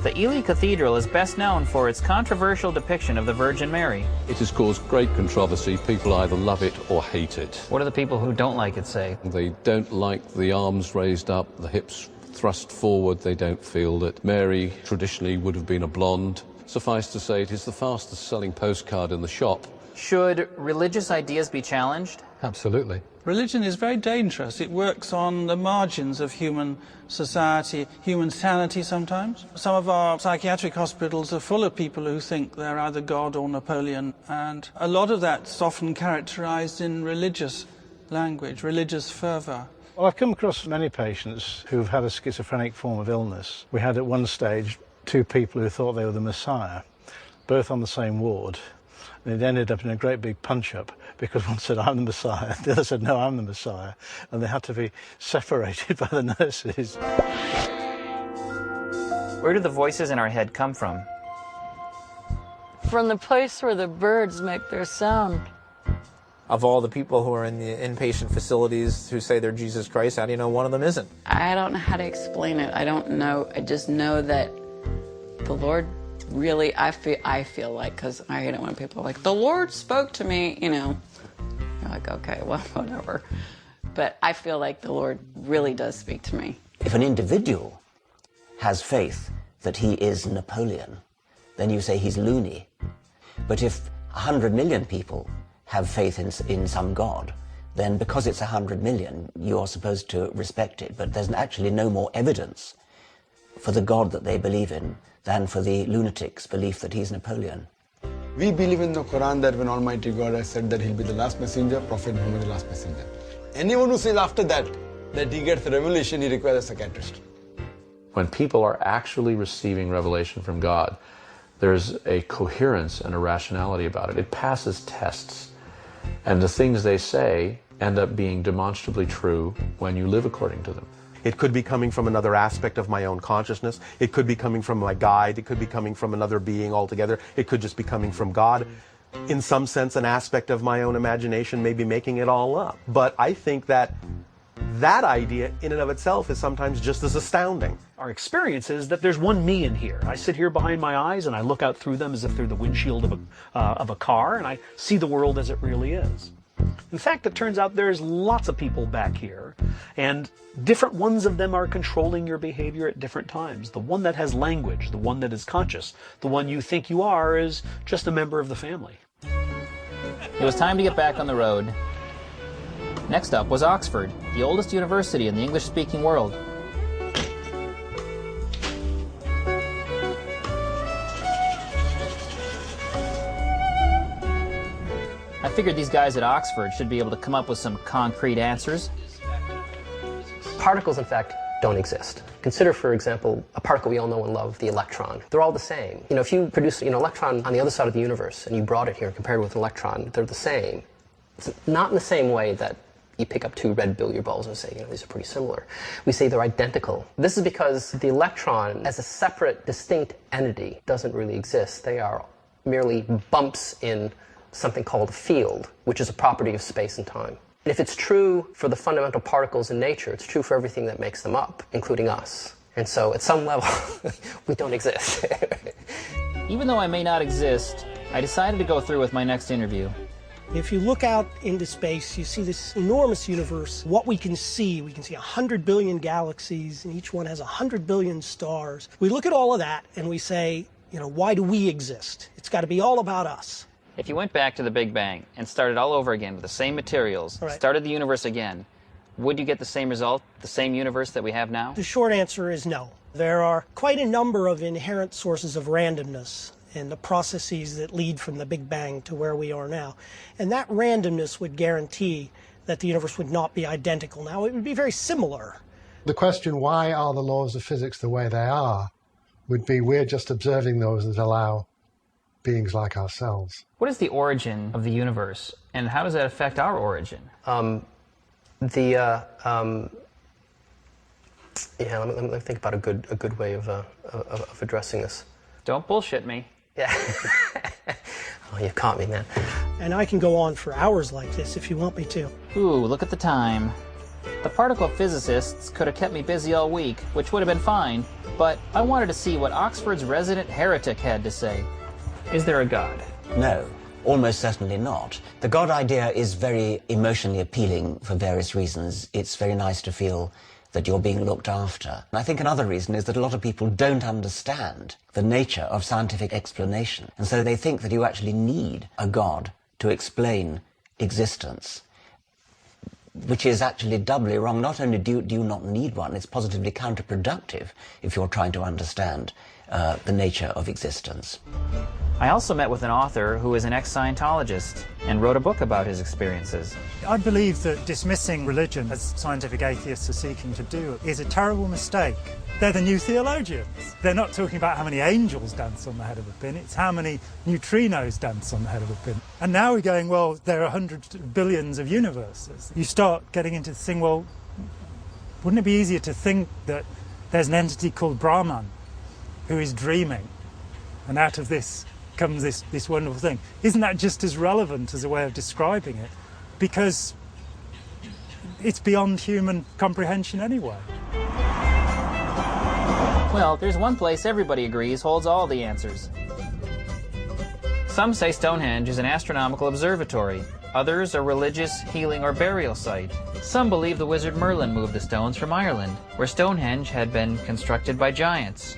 The Ely Cathedral is best known for its controversial depiction of the Virgin Mary. It has caused great controversy. People either love it or hate it. What do the people who don't like it say? They don't like the arms raised up, the hips thrust forward. They don't feel that Mary traditionally would have been a blonde. Suffice to say, it is the fastest selling postcard in the shop. Should religious ideas be challenged? Absolutely. Religion is very dangerous. It works on the margins of human society, human sanity sometimes. Some of our psychiatric hospitals are full of people who think they're either God or Napoleon, and a lot of that's often characterized in religious language, religious fervor. Well, I've come across many patients who've had a schizophrenic form of illness. We had at one stage 2 people who thought they were the Messiah, both on the same ward. And it ended up in a great big punch-up because one said, I'm the Messiah, the other said, no, I'm the Messiah. And they had to be separated by the nurses. Where do the voices in our head come from? From the place where the birds make their sound. Of all the people who are in the inpatient facilities who say they're Jesus Christ, how do you know one of them isn't? I don't know how to explain it. I don't know. I just know that the Lord really, I feel like, because I hate it when people are like, the Lord spoke to me, you know. You're like, okay, well, whatever. But I feel like the Lord really does speak to me. If an individual has faith that he is Napoleon, then you say he's loony. But if 100 million people have faith in some God, then because it's 100 million, you are supposed to respect it. But there's actually no more evidence for the God that they believe in than for the lunatic's belief that he's Napoleon. We believe in the Quran that when Almighty God has said that he'll be the last messenger, Prophet Muhammad the last messenger. Anyone who says after that he gets the revelation, he requires a psychiatrist. When people are actually receiving revelation from God, there's a coherence and a rationality about it. It passes tests. And the things they say end up being demonstrably true when you live according to them. It could be coming from another aspect of my own consciousness. It could be coming from my guide. It could be coming from another being altogether. It could just be coming from God. In some sense, an aspect of my own imagination may be making it all up. But I think that that idea in and of itself is sometimes just as astounding. Our experience is that there's one me in here. I sit here behind my eyes and I look out through them as if they're the windshield of a car, and I see the world as it really is. In fact, it turns out there's lots of people back here, and different ones of them are controlling your behavior at different times. The one that has language, the one that is conscious, the one you think you are is just a member of the family. It was time to get back on the road. Next up was Oxford, the oldest university in the English-speaking world. I figured these guys at Oxford should be able to come up with some concrete answers. Particles, in fact, don't exist. Consider, for example, a particle we all know and love, the electron. They're all the same. You know, if you produce an electron on the other side of the universe and you brought it here and compared it with an electron, they're the same. It's not in the same way that you pick up 2 red billiard balls and say, you know, these are pretty similar. We say they're identical. This is because the electron, as a separate, distinct entity, doesn't really exist. They are merely bumps in something called a field, which is a property of space and time. And if it's true for the fundamental particles in nature, it's true for everything that makes them up, including us. And so, at some level, we don't exist. Even though I may not exist, I decided to go through with my next interview. If you look out into space, you see this enormous universe. What we can see 100 billion galaxies, and each one has 100 billion stars. We look at all of that, and we say, you know, why do we exist? It's got to be all about us. If you went back to the Big Bang and started all over again with the same materials, started the universe again, would you get the same result, the same universe that we have now? The short answer is no. There are quite a number of inherent sources of randomness in the processes that lead from the Big Bang to where we are now. And that randomness would guarantee that the universe would not be identical. Now, it would be very similar. The question, why are the laws of physics the way they are, would be we're just observing those that allow beings like ourselves. What is the origin of the universe, and how does that affect our origin? Yeah, let me think about a good way of addressing this. Don't bullshit me. Yeah. Oh, you caught me, man. And I can go on for hours like this if you want me to. Ooh, look at the time. The particle physicists could have kept me busy all week, which would have been fine, but I wanted to see what Oxford's resident heretic had to say. Is there a God? No, almost certainly not. The God idea is very emotionally appealing for various reasons. It's very nice to feel that you're being looked after. And I think another reason is that a lot of people don't understand the nature of scientific explanation. And so they think that you actually need a God to explain existence, which is actually doubly wrong. Not only do you not need one, it's positively counterproductive if you're trying to understand the nature of existence. I also met with an author who is an ex-Scientologist and wrote a book about his experiences. I believe that dismissing religion, as scientific atheists are seeking to do, is a terrible mistake. They're the new theologians. They're not talking about how many angels dance on the head of a pin, it's how many neutrinos dance on the head of a pin. And now we're going, well, there are hundreds of billions of universes. You start getting into the thing, well, wouldn't it be easier to think that there's an entity called Brahman who is dreaming, and out of this comes this wonderful thing? Isn't that just as relevant as a way of describing it? Because it's beyond human comprehension anyway. Well, there's one place everybody agrees holds all the answers. Some say Stonehenge is an astronomical observatory. Others a religious, healing, or burial site. Some believe the wizard Merlin moved the stones from Ireland, where Stonehenge had been constructed by giants.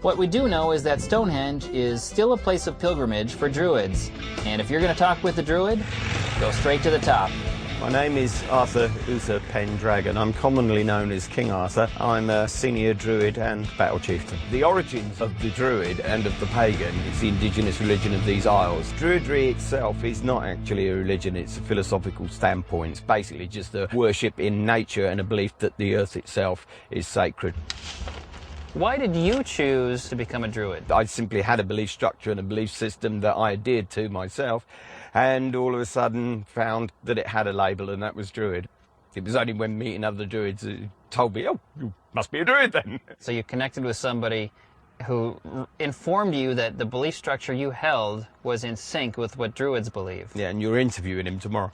What we do know is that Stonehenge is still a place of pilgrimage for Druids. And if you're going to talk with the Druid, go straight to the top. My name is Arthur Uther Pendragon. I'm commonly known as King Arthur. I'm a senior Druid and battle chieftain. The origins of the Druid and of the pagan is the indigenous religion of these isles. Druidry itself is not actually a religion, it's a philosophical standpoint. It's basically just a worship in nature and a belief that the earth itself is sacred. Why did you choose to become a Druid? I simply had a belief structure and a belief system that I adhered to myself, and all of a sudden found that it had a label, and that was Druid. It was only when meeting other Druids who told me, oh, you must be a Druid then. So you connected with somebody who informed you that the belief structure you held was in sync with what Druids believe. Yeah, and you're interviewing him tomorrow.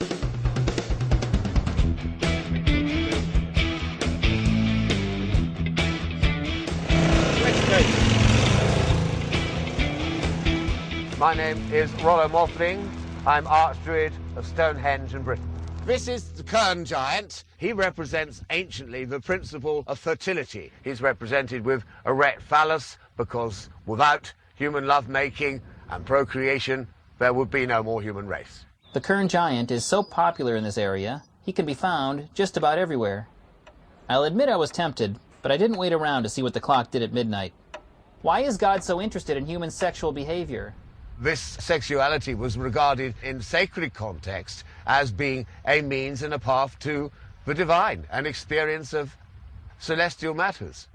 My name is Rollo Morphling. I'm Archdruid of Stonehenge in Britain. This is the Kern Giant. He represents anciently the principle of fertility. He's represented with erect phallus because without human lovemaking and procreation, there would be no more human race. The Kern Giant is so popular in this area, he can be found just about everywhere. I'll admit I was tempted, but I didn't wait around to see what the clock did at midnight. Why is God so interested in human sexual behavior? This sexuality was regarded in sacred context as being a means and a path to the divine, an experience of celestial matters.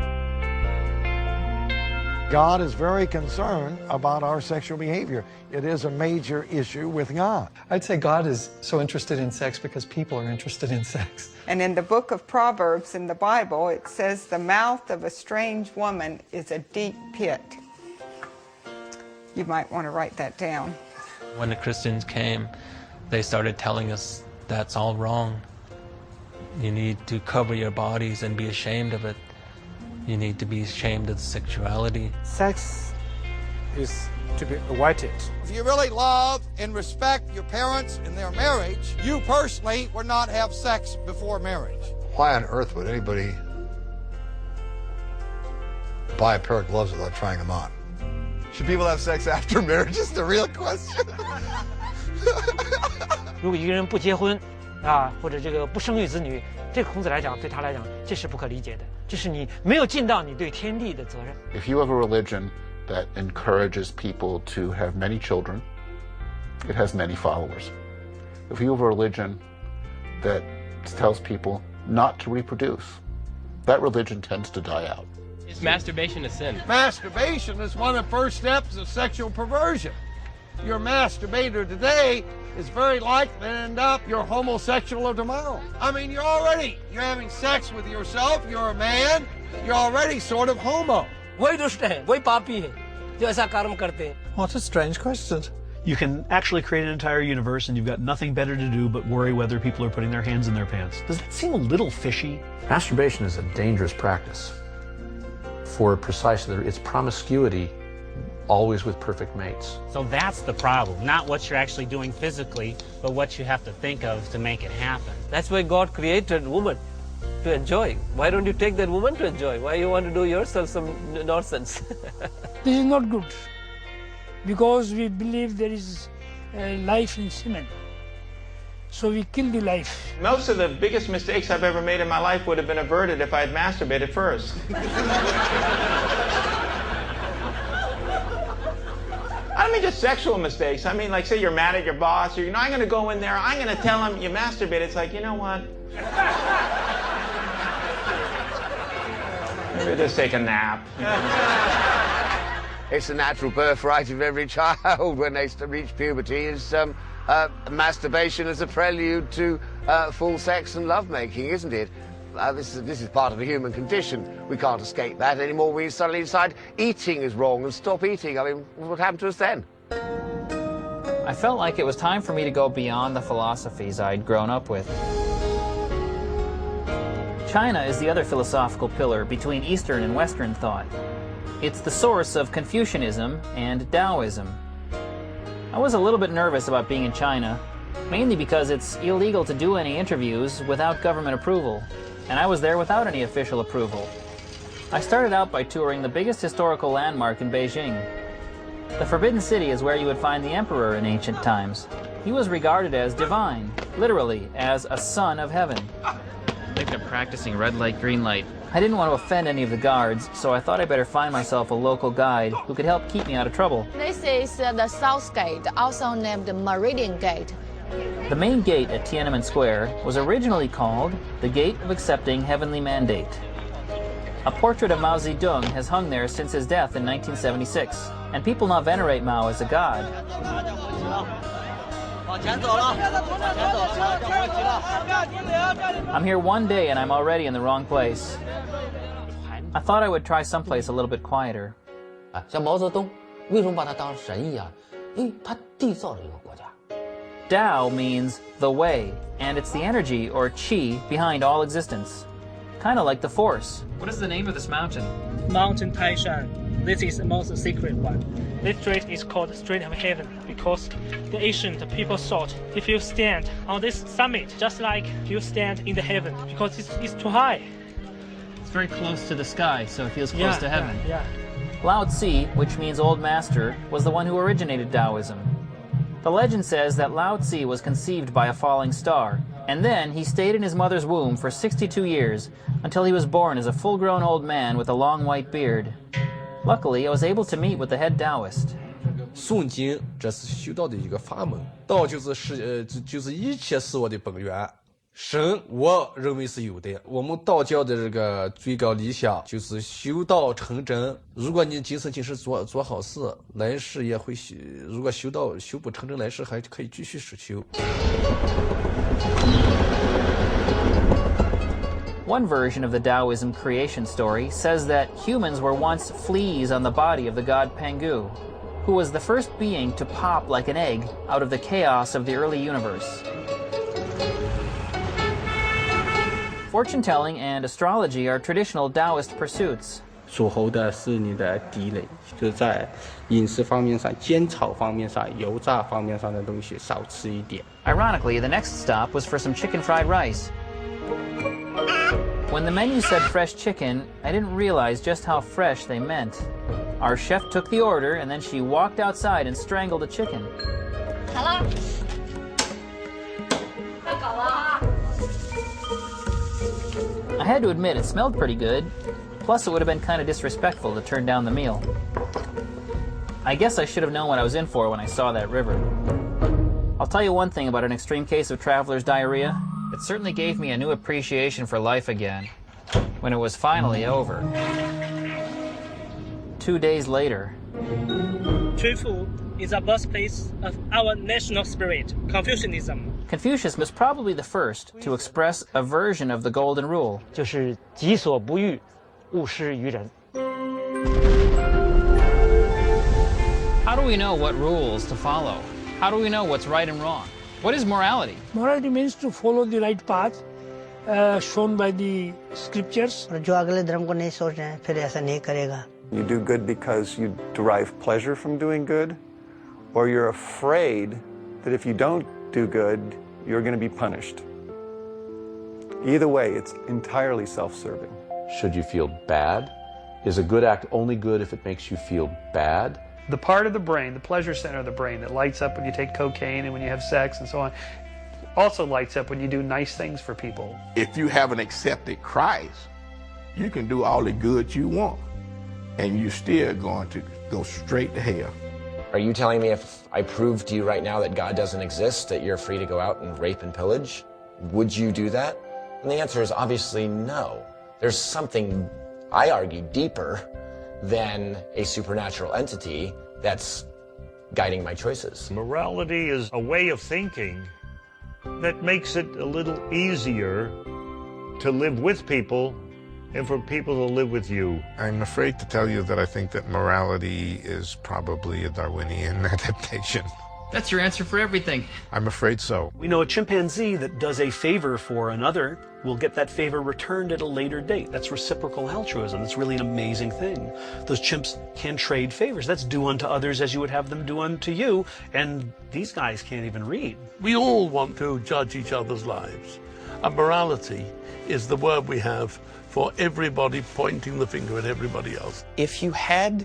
God is very concerned about our sexual behavior. It is a major issue with God. I'd say God is so interested in sex because people are interested in sex. And in the book of Proverbs in the Bible, it says, the mouth of a strange woman is a deep pit. You might want to write that down. When the Christians came, they started telling us that's all wrong. You need to cover your bodies and be ashamed of it. You need to be ashamed of the sexuality. Sex is to be avoided. If you really love and respect your parents and their marriage, you personally would not have sex before marriage. Why on earth would anybody buy a pair of gloves without trying them on? Should people have sex after marriage is the real question. 如果一个人不结婚啊，或者这个不生育子女，对孔子来讲，对他来讲，这是不可理解的，这是你没有尽到你对天地的责任。 If you have a religion that encourages people to have many children, it has many followers. If you have a religion that tells people not to reproduce, that religion tends to die out. Is masturbation a sin? Masturbation is one of the first steps of sexual perversion. Your masturbator today is very likely to end up your homosexual tomorrow. I mean, you're having sex with yourself, you're a man, you're already sort of homo. वही दुष्ट है, वही पापी है, जो ऐसा कर्म करते हैं. What a strange question. You can actually create an entire universe and you've got nothing better to do but worry whether people are putting their hands in their pants. Does that seem a little fishy? Masturbation is a dangerous practice for precisely its promiscuity, always with perfect mates. So that's the problem, not what you're actually doing physically, but what you have to think of to make it happen. That's why God created woman, to enjoy. Why don't you take that woman to enjoy? Why you want to do yourself some nonsense? This is not good, because we believe there is life in semen. So we kill the life. Most of the biggest mistakes I've ever made in my life would have been averted if I had masturbated first. I mean just sexual mistakes. I mean, like, say you're mad at your boss, or you're not going to go in there, I'm going to tell him you masturbate. It's like, you know what? Maybe just take a nap. It's the natural birthright of every child when they reach puberty is masturbation as a prelude to full sex and lovemaking, isn't it? This is part of the human condition. We can't escape that anymore. We suddenly decide eating is wrong and stop eating. I mean, what happened to us then? I felt like it was time for me to go beyond the philosophies I'd grown up with. China is the other philosophical pillar between Eastern and Western thought. It's the source of Confucianism and Taoism. I was a little bit nervous about being in China, mainly because it's illegal to do any interviews without government approval, and I was there without any official approval. I started out by touring the biggest historical landmark in Beijing. The Forbidden City is where you would find the emperor in ancient times. He was regarded as divine, literally as a son of heaven. I think they're practicing red light, green light. I didn't want to offend any of the guards, so I thought I better find myself a local guide who could help keep me out of trouble. This is the South Gate, also named Meridian Gate. The main gate at Tiananmen Square was originally called the Gate of Accepting Heavenly Mandate. A portrait of Mao Zedong has hung there since his death in 1976, and people now venerate Mao as a god. I'm here one day and I'm already in the wrong place. I thought I would try someplace a little bit quieter. 像毛泽东为什么把他当神一样？因为他缔造了一个国家。 Tao means the way, and it's the energy or qi behind all existence. Kind of like the force. What is the name of this mountain? Mountain Taishan. This is the most secret one. This street is called Street of Heaven because the ancient people thought if you stand on this summit, just like you stand in the heaven, because it's too high. It's very close to the sky, so it feels close to heaven. Yeah. Lao Tzu, which means old master, was the one who originated Taoism. The legend says that Lao Tzu was conceived by a falling star, and then he stayed in his mother's womb for 62 years until he was born as a full-grown old man with a long white beard. Luckily, I was able to meet with the head Taoist. 诵经，这是修道的一个法门。道就是一切事物的本源。神，我认为是有的。我们道教的这个最高理想就是修道成真。如果你今生今世做好事，来世也会修；如果修不成真，来世还可以继续实修。 One version of the Taoism creation story says that humans were once fleas on the body of the god Pangu, who was the first being to pop like an egg out of the chaos of the early universe. Fortune-telling and astrology are traditional Taoist pursuits. 属猴的是你的地雷，就是在饮食方面上、煎炒方面上、油炸方面上的东西少吃一点。 Ironically, the next stop was for some chicken fried rice. When the menu said fresh chicken, I didn't realize just how fresh they meant. Our chef took the order and then she walked outside and strangled a chicken. Hello. I had to admit it smelled pretty good. Plus, it would have been kind of disrespectful to turn down the meal. I guess I should have known what I was in for when I saw that river. I'll tell you one thing about an extreme case of traveler's diarrhea. It certainly gave me a new appreciation for life again, when it was finally over. 2 days later. Truthful is the birthplace of our national spirit, Confucianism. Confucius was probably the first to express a version of the golden rule. 就是己所不欲，勿施于人。 How do we know what rules to follow? How do we know what's right and wrong? What is morality? Morality means to follow the right path shown by the scriptures. जो अगले धर्म को नहीं सोच रहे हैं, फिर ऐसा नहीं करेगा. You do good because you derive pleasure from doing good, or you're afraid that if you don't do good, you're going to be punished. Either way, it's entirely self-serving. Should you feel bad? Is a good act only good if it makes you feel bad? The part of the brain, the pleasure center of the brain that lights up when you take cocaine and when you have sex and so on, also lights up when you do nice things for people. If you haven't accepted Christ, you can do all the good you want, and you're still going to go straight to hell. Are you telling me if I prove to you right now that God doesn't exist, that you're free to go out and rape and pillage? Would you do that? And the answer is obviously no. There's something, I argue, deeper than a supernatural entity that's guiding my choices. Morality is a way of thinking that makes it a little easier to live with people and for people to live with you. I'm afraid to tell you that I think that morality is probably a Darwinian adaptation. That's your answer for everything. I'm afraid so. We know a chimpanzee that does a favor for another will get that favor returned at a later date. That's reciprocal altruism. That's really an amazing thing. Those chimps can trade favors. That's do unto others as you would have them do unto you. And these guys can't even read. We all want to judge each other's lives. And morality is the word we have for everybody pointing the finger at everybody else. If you had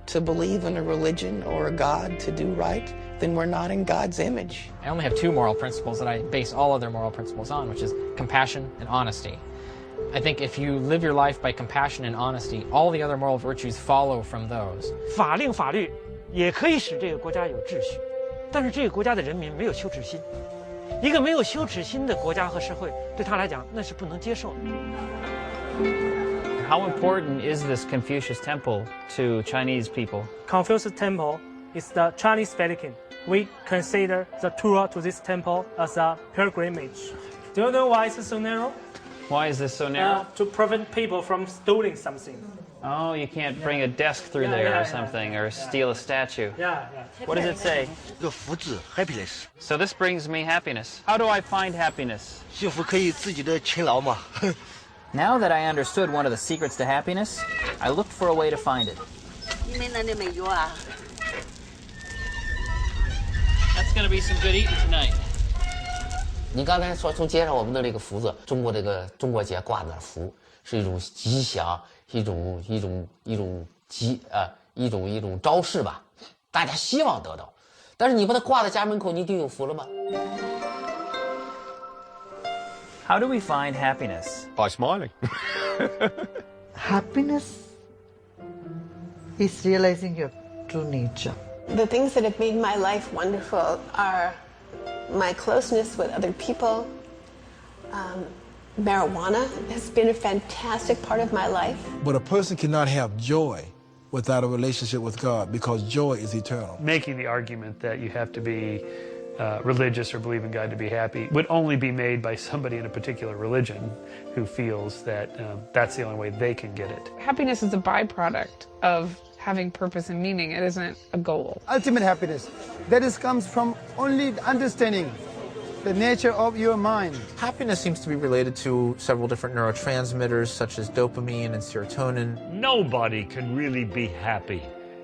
to believe in a religion or a God to do right, then we're not in God's image. I only have two moral principles that I base all other moral principles on, which is compassion and honesty. I think if you live your life by compassion and honesty, all the other moral virtues follow from those. 法律也可以使这个国家有秩序，但是这个国家的人民没有羞耻心。一个没有羞耻心的国家和社会，对他来讲那是不能接受的。 How important is this Confucius temple to Chinese people? Confucius Temple is the Chinese Vatican. We consider the tour to this temple as a pilgrimage. Do you know why it's so narrow? Why is this so narrow? To prevent people from stealing something. Oh, you can't bring a desk through there or something, or steal a statue. What does it say? happiness. So this brings me happiness. How do I find happiness? 幸福可以自己的勤劳嘛。 Now that I understood one of the secrets to happiness, I looked for a way to find it. That's gonna be some good eating tonight. 你刚才说从街上我们的这个福字，中国节挂那福是一种吉祥，一种招式吧，大家希望得到。但是你把它挂在家门口，你就有福了吗？ How do we find happiness? By smiling. Happiness is realizing your true nature. The things that have made my life wonderful are my closeness with other people. Marijuana has been a fantastic part of my life. But a person cannot have joy without a relationship with God, because joy is eternal. Making the argument that you have to be religious or believe in God to be happy would only be made by somebody in a particular religion who feels that that's the only way they can get it. Happiness is a byproduct of having purpose and meaning. It isn't a goal. Ultimate happiness, that comes from only understanding the nature of your mind. Happiness seems to be related to several different neurotransmitters such as dopamine and serotonin. Nobody can really be happy.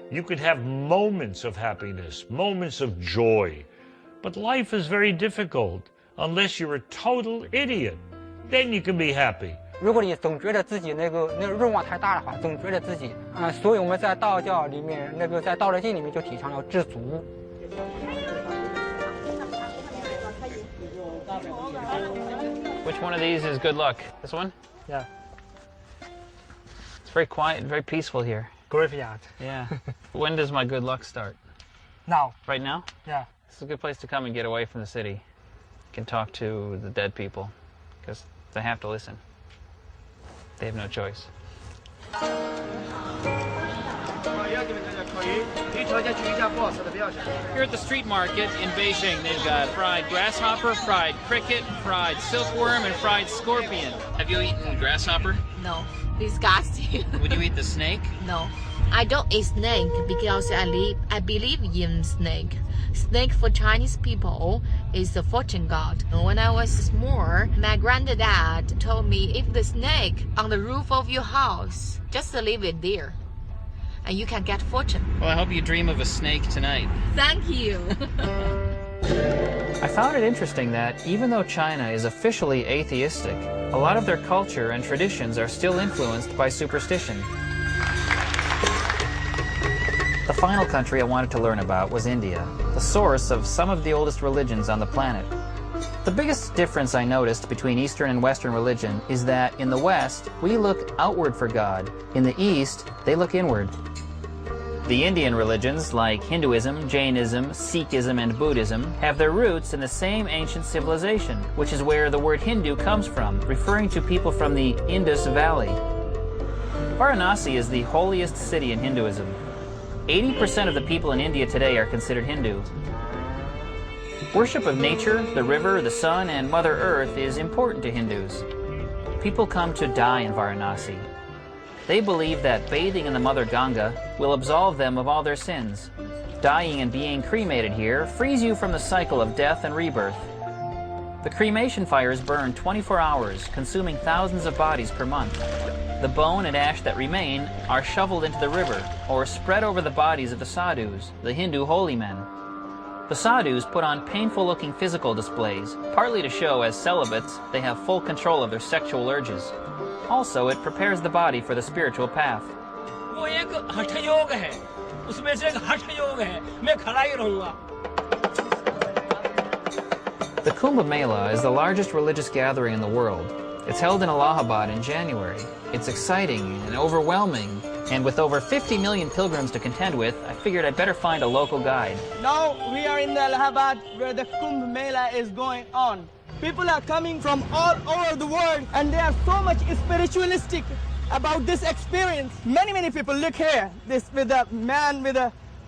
You could have moments of happiness, moments of joy. But life is very difficult unless you're a total idiot. Then you can be happy. 如果你总觉得自己那个欲望太大的话，总觉得自己所以我们在道教里面在《道德经》里面就提倡要知足。Which one of these is good luck? This one? Yeah. It's very quiet and very peaceful here. Graveyard. Yeah. When does my good luck start? Now. Right now? Yeah. It's a good place to come and get away from the city. You can talk to the dead people, because they have to listen. They have no choice. Here at the street market in Beijing, they've got fried grasshopper, fried cricket, fried silkworm, and fried scorpion. Have you eaten grasshopper? No, disgusting. Would you eat the snake? No, I don't eat snake because I believe in snake. Snake for Chinese people is the fortune god. When I was small, my granddad told me if the snake on the roof of your house, just leave it there, and you can get fortune. Well, I hope you dream of a snake tonight. Thank you. I found it interesting that even though China is officially atheistic, a lot of their culture and traditions are still influenced by superstition. The final country I wanted to learn about was India, the source of some of the oldest religions on the planet. The biggest difference I noticed between Eastern and Western religion is that in the West, we look outward for God. In the East, they look inward. The Indian religions, like Hinduism, Jainism, Sikhism, and Buddhism, have their roots in the same ancient civilization, which is where the word Hindu comes from, referring to people from the Indus Valley. Varanasi is the holiest city in Hinduism. 80% of the people in India today are considered Hindu. Worship of nature, the river, the sun, and Mother Earth is important to Hindus. People come to die in Varanasi. They believe that bathing in the Mother Ganga will absolve them of all their sins. Dying and being cremated here frees you from the cycle of death and rebirth. The cremation fires burn 24 hours, consuming thousands of bodies per month. The bone and ash that remain are shoveled into the river or spread over the bodies of the sadhus, the Hindu holy men. The sadhus put on painful-looking physical displays, partly to show as celibates they have full control of their sexual urges. Also, it prepares the body for the spiritual path. The Kumbh Mela is the largest religious gathering in the world. It's held in Allahabad in January. It's exciting and overwhelming, and with over 50 million pilgrims to contend with, I figured I'd better find a local guide. Now we are in the Allahabad where the Kumbh Mela is going on. People are coming from all over the world and they are so much spiritualistic about this experience. Many people look here, this with a man with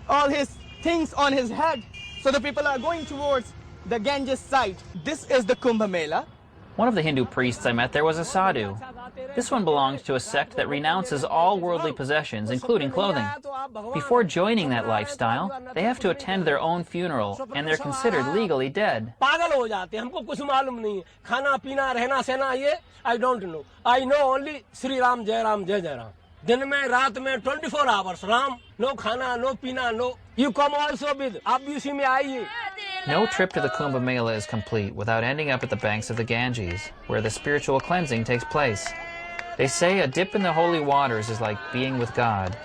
all his things on his head. So the people are going towards the Ganges site. This is the Kumbh Mela. One of the Hindu priests I met there was a sadhu. This one belongs to a sect that renounces all worldly possessions, including clothing. Before joining that lifestyle, they have to attend their own funeral, and they're considered legally dead. I don't know. I know only Sri Ram, Jai Ram, Jai Jai Ram. दिन में रात में 24 hours Ram no खाना no पीना no you come also with आप भी उसी में आइए. No trip to the Kumbh Mela is complete without ending up at the banks of the Ganges, where the spiritual cleansing takes place. They say a dip in the holy waters is like being with God.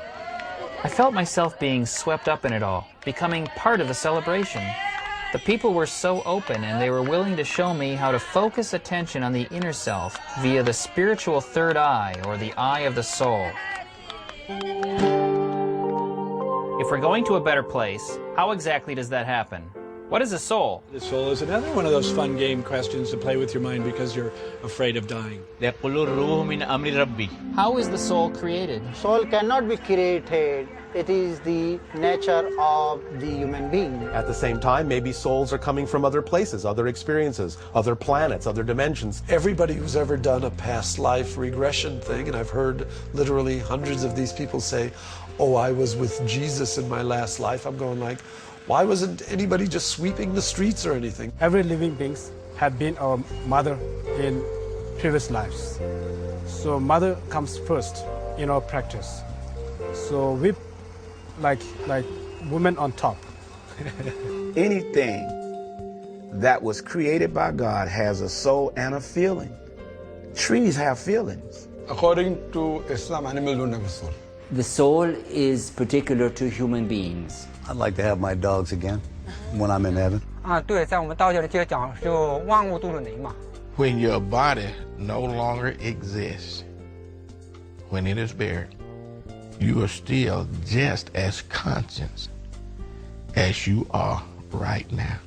I felt myself being swept up in it all, becoming part of the celebration. The people were so open and they were willing to show me how to focus attention on the inner self via the spiritual third eye, or the eye of the soul. If we're going to a better place, how exactly does that happen? What is a soul? The soul is another one of those fun game questions to play with your mind because you're afraid of dying. How is the soul created? Soul cannot be created. It is the nature of the human being. At the same time, maybe souls are coming from other places, other experiences, other planets, other dimensions. Everybody who's ever done a past life regression thing, and I've heard literally hundreds of these people say, oh, I was with Jesus in my last life. I'm going like, why wasn't anybody just sweeping the streets or anything? Every living beings have been our mother in previous lives. So mother comes first in our practice. So we like women on top. Anything that was created by God has a soul and a feeling. Trees have feelings. According to Islam, animals don't have a soul. The soul is particular to human beings. I'd like to have my dogs again when I'm in heaven. When your body no longer exists, when it is buried, you are still just as conscious as you are right now.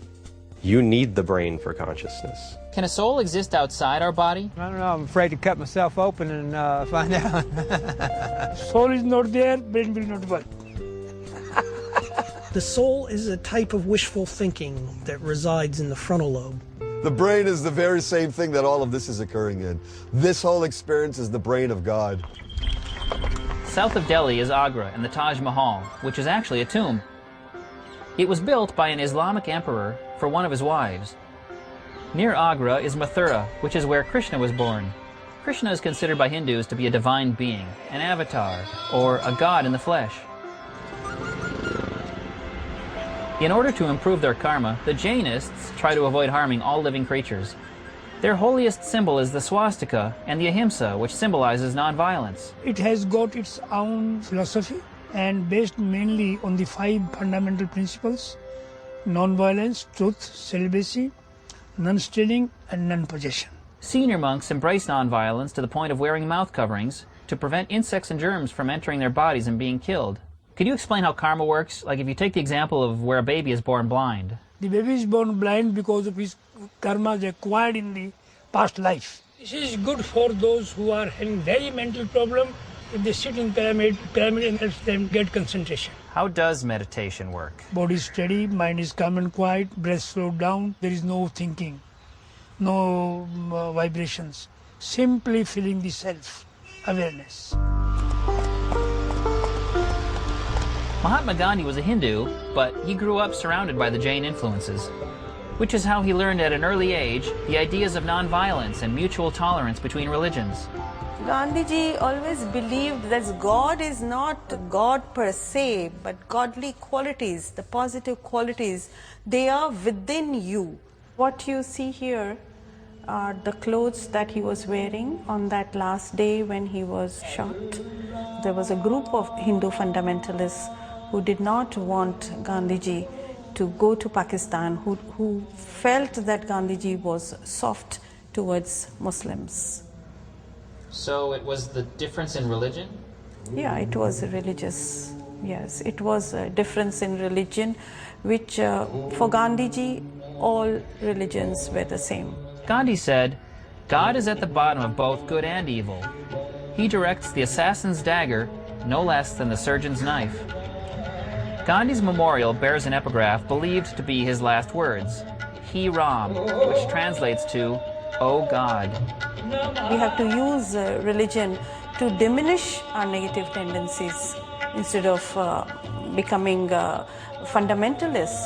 You need the brain for consciousness. Can a soul exist outside our body? I don't know, I'm afraid to cut myself open and find out. Soul is not there, brain will not work. The soul is a type of wishful thinking that resides in the frontal lobe. The brain is the very same thing that all of this is occurring in. This whole experience is the brain of God. South of Delhi is Agra and the Taj Mahal, which is actually a tomb. It was built by an Islamic emperor for one of his wives. Near Agra is Mathura, which is where Krishna was born. Krishna is considered by Hindus to be a divine being, an avatar, or a god in the flesh. In order to improve their karma, the Jainists try to avoid harming all living creatures. Their holiest symbol is the swastika and the ahimsa, which symbolizes nonviolence. It has got its own philosophy and based mainly on the 5 fundamental principles: non-violence, truth, celibacy, non-stealing, and non-possession. Senior monks embrace nonviolence to the point of wearing mouth coverings to prevent insects and germs from entering their bodies and being killed. Could you explain how karma works? Like if you take the example of where a baby is born blind. The baby is born blind because of his karma acquired in the past life. This is good for those who are having very mental problem. If they sit in pyramid helps them get concentration. How does meditation work? Body is steady, mind is calm and quiet, breath slowed down, there is no thinking, no vibrations. Simply feeling the self-awareness. Mahatma Gandhi was a Hindu, but he grew up surrounded by the Jain influences, which is how he learned at an early age the ideas of nonviolence and mutual tolerance between religions. Gandhiji always believed that God is not God per se, but godly qualities, the positive qualities, they are within you. What you see here are the clothes that he was wearing on that last day when he was shot. There was a group of Hindu fundamentalists who did not want Gandhiji to go to Pakistan, who felt that Gandhiji was soft towards Muslims. So it was the difference in religion? Yeah, it was religious. Yes, it was a difference in religion, which for Gandhiji, all religions were the same. Gandhi said, God is at the bottom of both good and evil. He directs the assassin's dagger no less than the surgeon's knife. Gandhi's memorial bears an epigraph believed to be his last words, He Ram, which translates to, O God. We have to use religion to diminish our negative tendencies instead of becoming fundamentalists.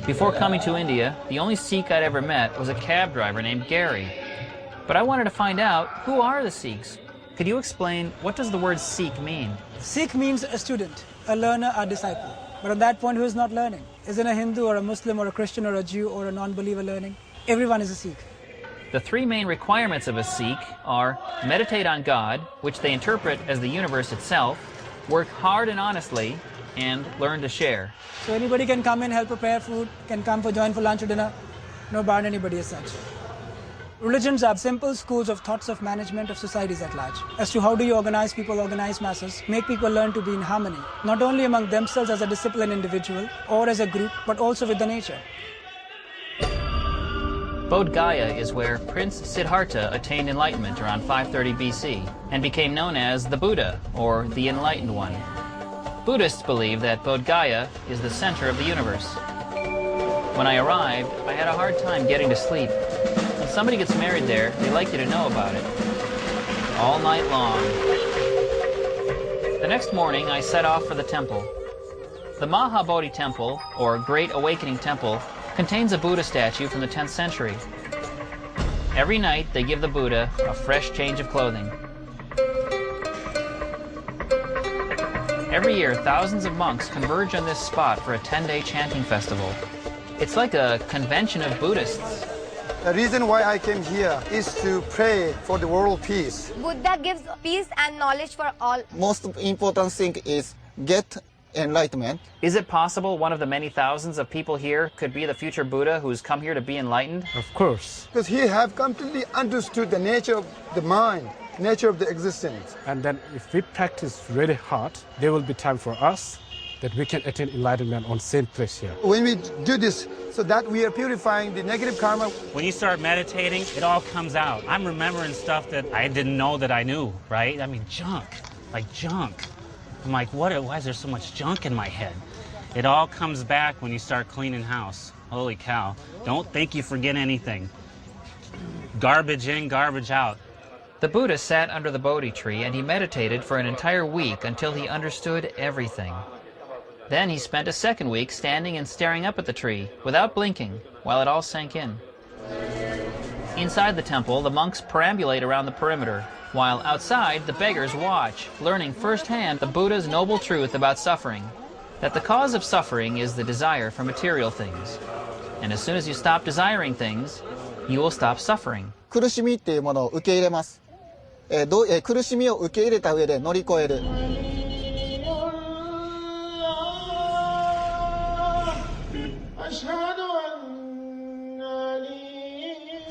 Before coming to India, the only Sikh I'd ever met was a cab driver named Gary. But I wanted to find out, who are the Sikhs? Could you explain, what does the word Sikh mean? Sikh means a student, a learner, a disciple. But at that point, who is not learning? Isn't a Hindu or a Muslim or a Christian or a Jew or a non-believer learning? Everyone is a Sikh. The three main requirements of a Sikh are meditate on God, which they interpret as the universe itself, work hard and honestly, and learn to share. So anybody can come in, help prepare food, can come for join for lunch or dinner. No bar on anybody as such. Religions are simple schools of thoughts of management of societies at large. As to how do you organize people, organize masses, make people learn to be in harmony, not only among themselves as a disciplined individual or as a group, but also with the nature. Bodh Gaya is where Prince Siddhartha attained enlightenment around 530 BC and became known as the Buddha, or the Enlightened One. Buddhists believe that Bodh Gaya is the center of the universe. When I arrived, I had a hard time getting to sleep. When somebody gets married there, they like you to know about it. All night long. The next morning, I set off for the temple. The Mahabodhi Temple, or Great Awakening Temple, contains a Buddha statue from the 10th century. Every night, they give the Buddha a fresh change of clothing. Every year, thousands of monks converge on this spot for a 10-day chanting festival. It's like a convention of Buddhists. The reason why I came here is to pray for the world peace. Buddha gives peace and knowledge for all. Most important thing is get enlightenment. Is it possible one of the many thousands of people here could be the future Buddha who's come here to be enlightened? Of course. Because he have completely understood the nature of the mind, nature of the existence. And then if we practice really hard, there will be time for us that we can attain enlightenment on same place here. When we do this, so that we are purifying the negative karma. When you start meditating, it all comes out. I'm remembering stuff that I didn't know that I knew, right? I mean, junk, like junk. I'm like, why is there so much junk in my head? It all comes back when you start cleaning house. Holy cow. Don't think you forget anything. Garbage in, garbage out. The Buddha sat under the Bodhi tree and he meditated for an entire week until he understood everything. Then he spent a second week standing and staring up at the tree without blinking while it all sank in. Inside the temple, the monks perambulate around the perimeter, while outside the beggars watch, learning firsthand the Buddha's noble truth about suffering, that the cause of suffering is the desire for material things. And as soon as you stop desiring things, you will stop suffering. 苦しみっていうものを受け入れます。苦しみを受け入れた上で乗り越える。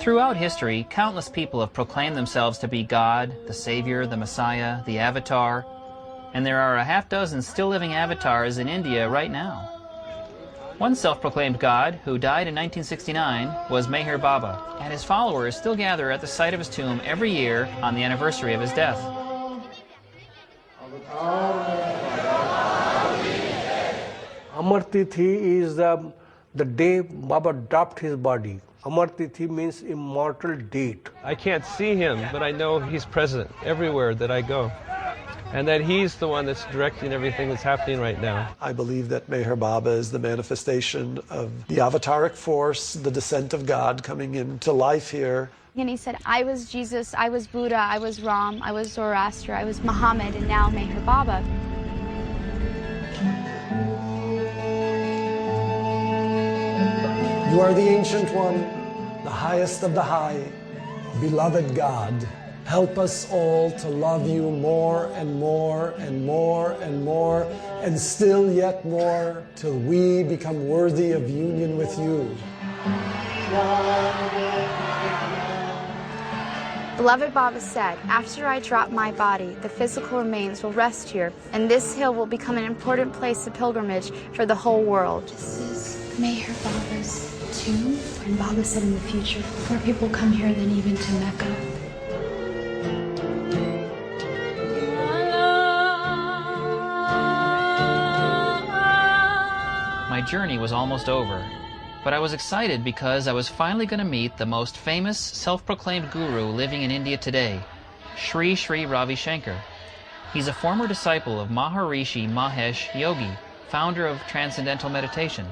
Throughout history, countless people have proclaimed themselves to be God, the Savior, the Messiah, the Avatar, and there are a half dozen still living avatars in India right now. One self-proclaimed God, who died in 1969, was Meher Baba, and his followers still gather at the site of his tomb every year on the anniversary of his death. Amar Tithi is the day Baba dropped his body. Amar Tithi means immortal date. I can't see him, but I know he's present everywhere that I go. And that he's the one that's directing everything that's happening right now. I believe that Meher Baba is the manifestation of the avataric force, the descent of God coming into life here. And he said, I was Jesus, I was Buddha, I was Ram, I was Zoroaster, I was Muhammad, and now Meher Baba. You are the Ancient One, the highest of the high, beloved God. Help us all to love you more and more and more and more, and still yet more, till we become worthy of union with you. Beloved Baba said, after I drop my body, the physical remains will rest here, and this hill will become an important place of pilgrimage for the whole world. This is Meher Baba's tomb, and Baba said in the future, more people come here than even to Mecca. My journey was almost over, but I was excited because I was finally going to meet the most famous self-proclaimed guru living in India today, Sri Sri Ravi Shankar. He's a former disciple of Maharishi Mahesh Yogi, founder of Transcendental Meditation.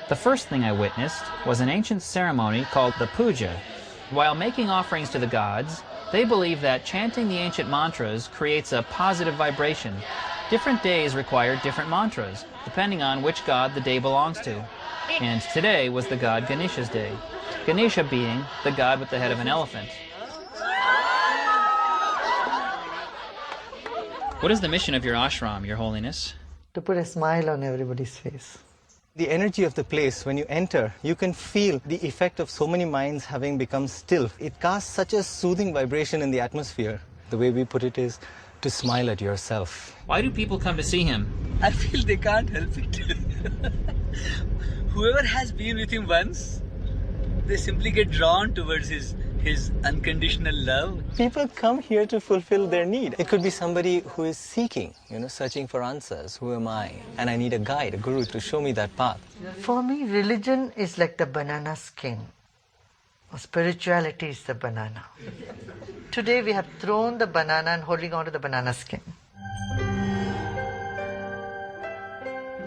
The first thing I witnessed was an ancient ceremony called the puja. While making offerings to the gods, they believe that chanting the ancient mantras creates a positive vibration. Different days require different mantras, depending on which god the day belongs to. And today was the god Ganesha's day, Ganesha being the god with the head of an elephant. What is the mission of your ashram, Your Holiness? To put a smile on everybody's face. The energy of the place, when you enter, you can feel the effect of so many minds having become still. It casts such a soothing vibration in the atmosphere. The way we put it is to smile at yourself. Why do people come to see him? I feel they can't help it. Whoever has been with him once, they simply get drawn towards his unconditional love. People come here to fulfill their need. It could be somebody who is seeking, searching for answers. Who am I? And I need a guide, a guru to show me that path. For me, religion is like the banana skin. Spirituality is the banana. Today we have thrown the banana and holding on to the banana skin.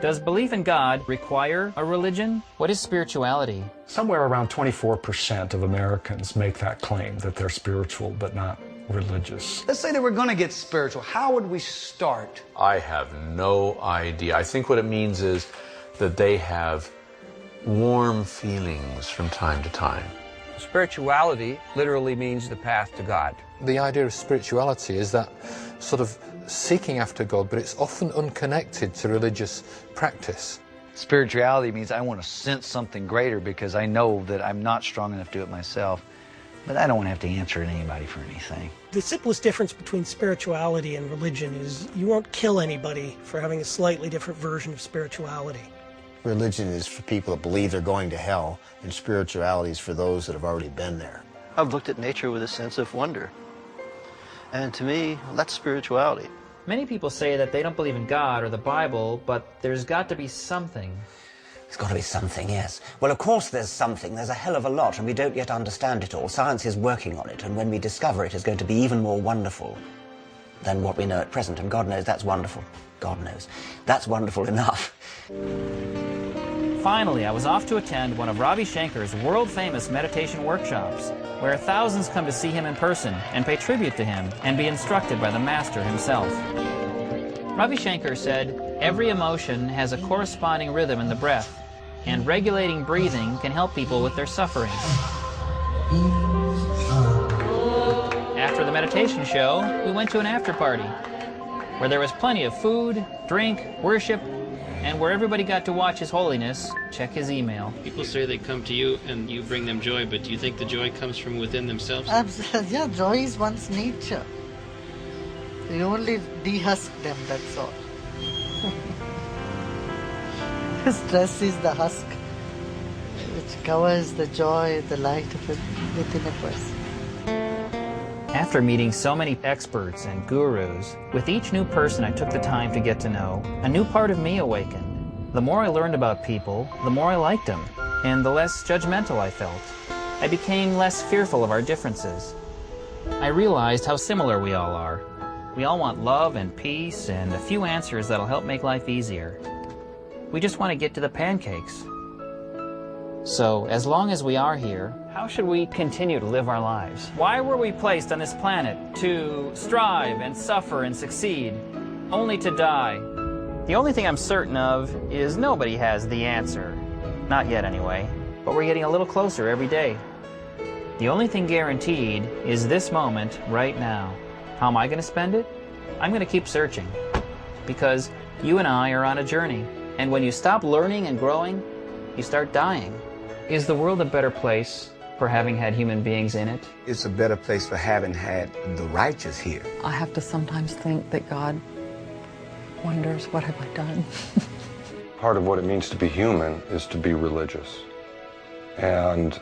Does belief in God require a religion? What is spirituality? Somewhere around 24% of Americans make that claim, that they're spiritual but not religious. Let's say that we're going to get spiritual. How would we start? I have no idea. I think what it means is that they have warm feelings from time to time. Spirituality literally means the path to God. The idea of spirituality is that sort of seeking after God, but it's often unconnected to religious practice. Spirituality means I want to sense something greater because I know that I'm not strong enough to do it myself, but I don't want to have to answer to anybody for anything. The simplest difference between spirituality and religion is you won't kill anybody for having a slightly different version of spirituality. Religion is for people that believe they're going to hell, and spirituality is for those that have already been there. I've looked at nature with a sense of wonder. And to me, that's spirituality. Many people say that they don't believe in God or the Bible, but there's got to be something. There's got to be something, yes. Well, of course there's something. There's a hell of a lot, and we don't yet understand it all. Science is working on it, and when we discover it, it's going to be even more wonderful than what we know at present. And God knows that's wonderful. God knows. That's wonderful enough. Finally, I was off to attend one of Ravi Shankar's world-famous meditation workshops, where thousands come to see him in person and pay tribute to him and be instructed by the master himself. Ravi Shankar said, every emotion has a corresponding rhythm in the breath, and regulating breathing can help people with their suffering. After the meditation, meditation show, we went to an after party where there was plenty of food, drink, worship, and where everybody got to watch His Holiness check his email. People say they come to you and you bring them joy, but do you think the joy comes from within themselves? Absolutely. Yeah, joy is one's nature. You only dehusk them, that's all. Stress is the husk which covers the joy, the light of it within a person. After meeting so many experts and gurus, with each new person I took the time to get to know, a new part of me awakened. The more I learned about people, the more I liked them, and the less judgmental I felt. I became less fearful of our differences. I realized how similar we all are. We all want love and peace and a few answers that'll help make life easier. We just want to get to the pancakes. So, as long as we are here, how should we continue to live our lives? Why were we placed on this planet? To strive and suffer and succeed, only to die. The only thing I'm certain of is nobody has the answer. Not yet, anyway. But we're getting a little closer every day. The only thing guaranteed is this moment right now. How am I going to spend it? I'm going to keep searching. Because you and I are on a journey. And when you stop learning and growing, you start dying. Is the world a better place for having had human beings in it? It's a better place for having had the righteous here. I have to sometimes think that God wonders, what have I done? Part of what it means to be human is to be religious. And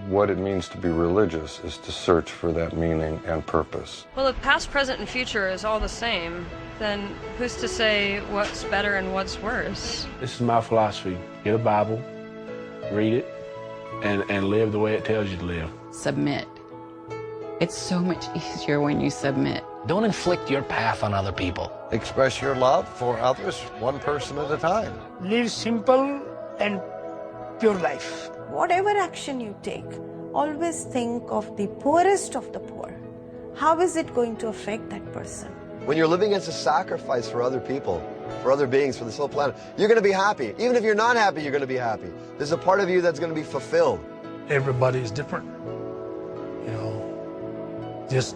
what it means to be religious is to search for that meaning and purpose. Well, if past, present, and future is all the same, then who's to say what's better and what's worse? This is my philosophy. Get a Bible, read it, and live the way it tells you to live. Submit. It's so much easier when you submit. Don't inflict your path on other people. Express your love for others, one person at a time. Live simple and pure life. Whatever action you take, always think of the poorest of the poor. How is it going to affect that person? When you're living as a sacrifice for other people, for other beings, for this whole planet, you're going to be happy. Even if you're not happy, you're going to be happy. There's a part of you that's going to be fulfilled. Everybody is different. You know, just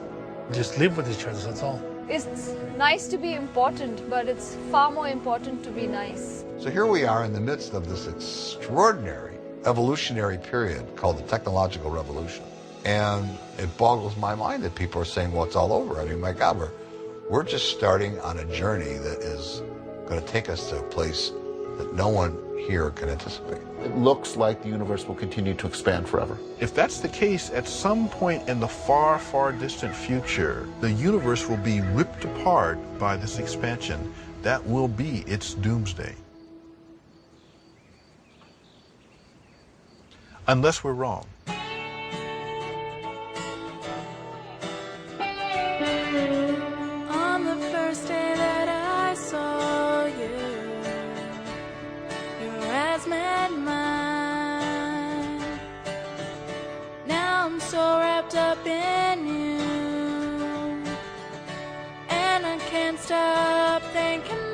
live with each other, that's all. It's nice to be important, but it's far more important to be nice. So here we are in the midst of this extraordinary evolutionary period called the technological revolution. And it boggles my mind that people are saying, well, it's all over. I mean, my God, we're just starting on a journey that is going to take us to a place that no one here can anticipate. It looks like the universe will continue to expand forever. If that's the case, at some point in the far, far distant future, the universe will be ripped apart by this expansion. That will be its doomsday. Unless we're wrong. On the first day that I saw you, your eyes met mine. Now I'm so wrapped up in you, and I can't stop thinking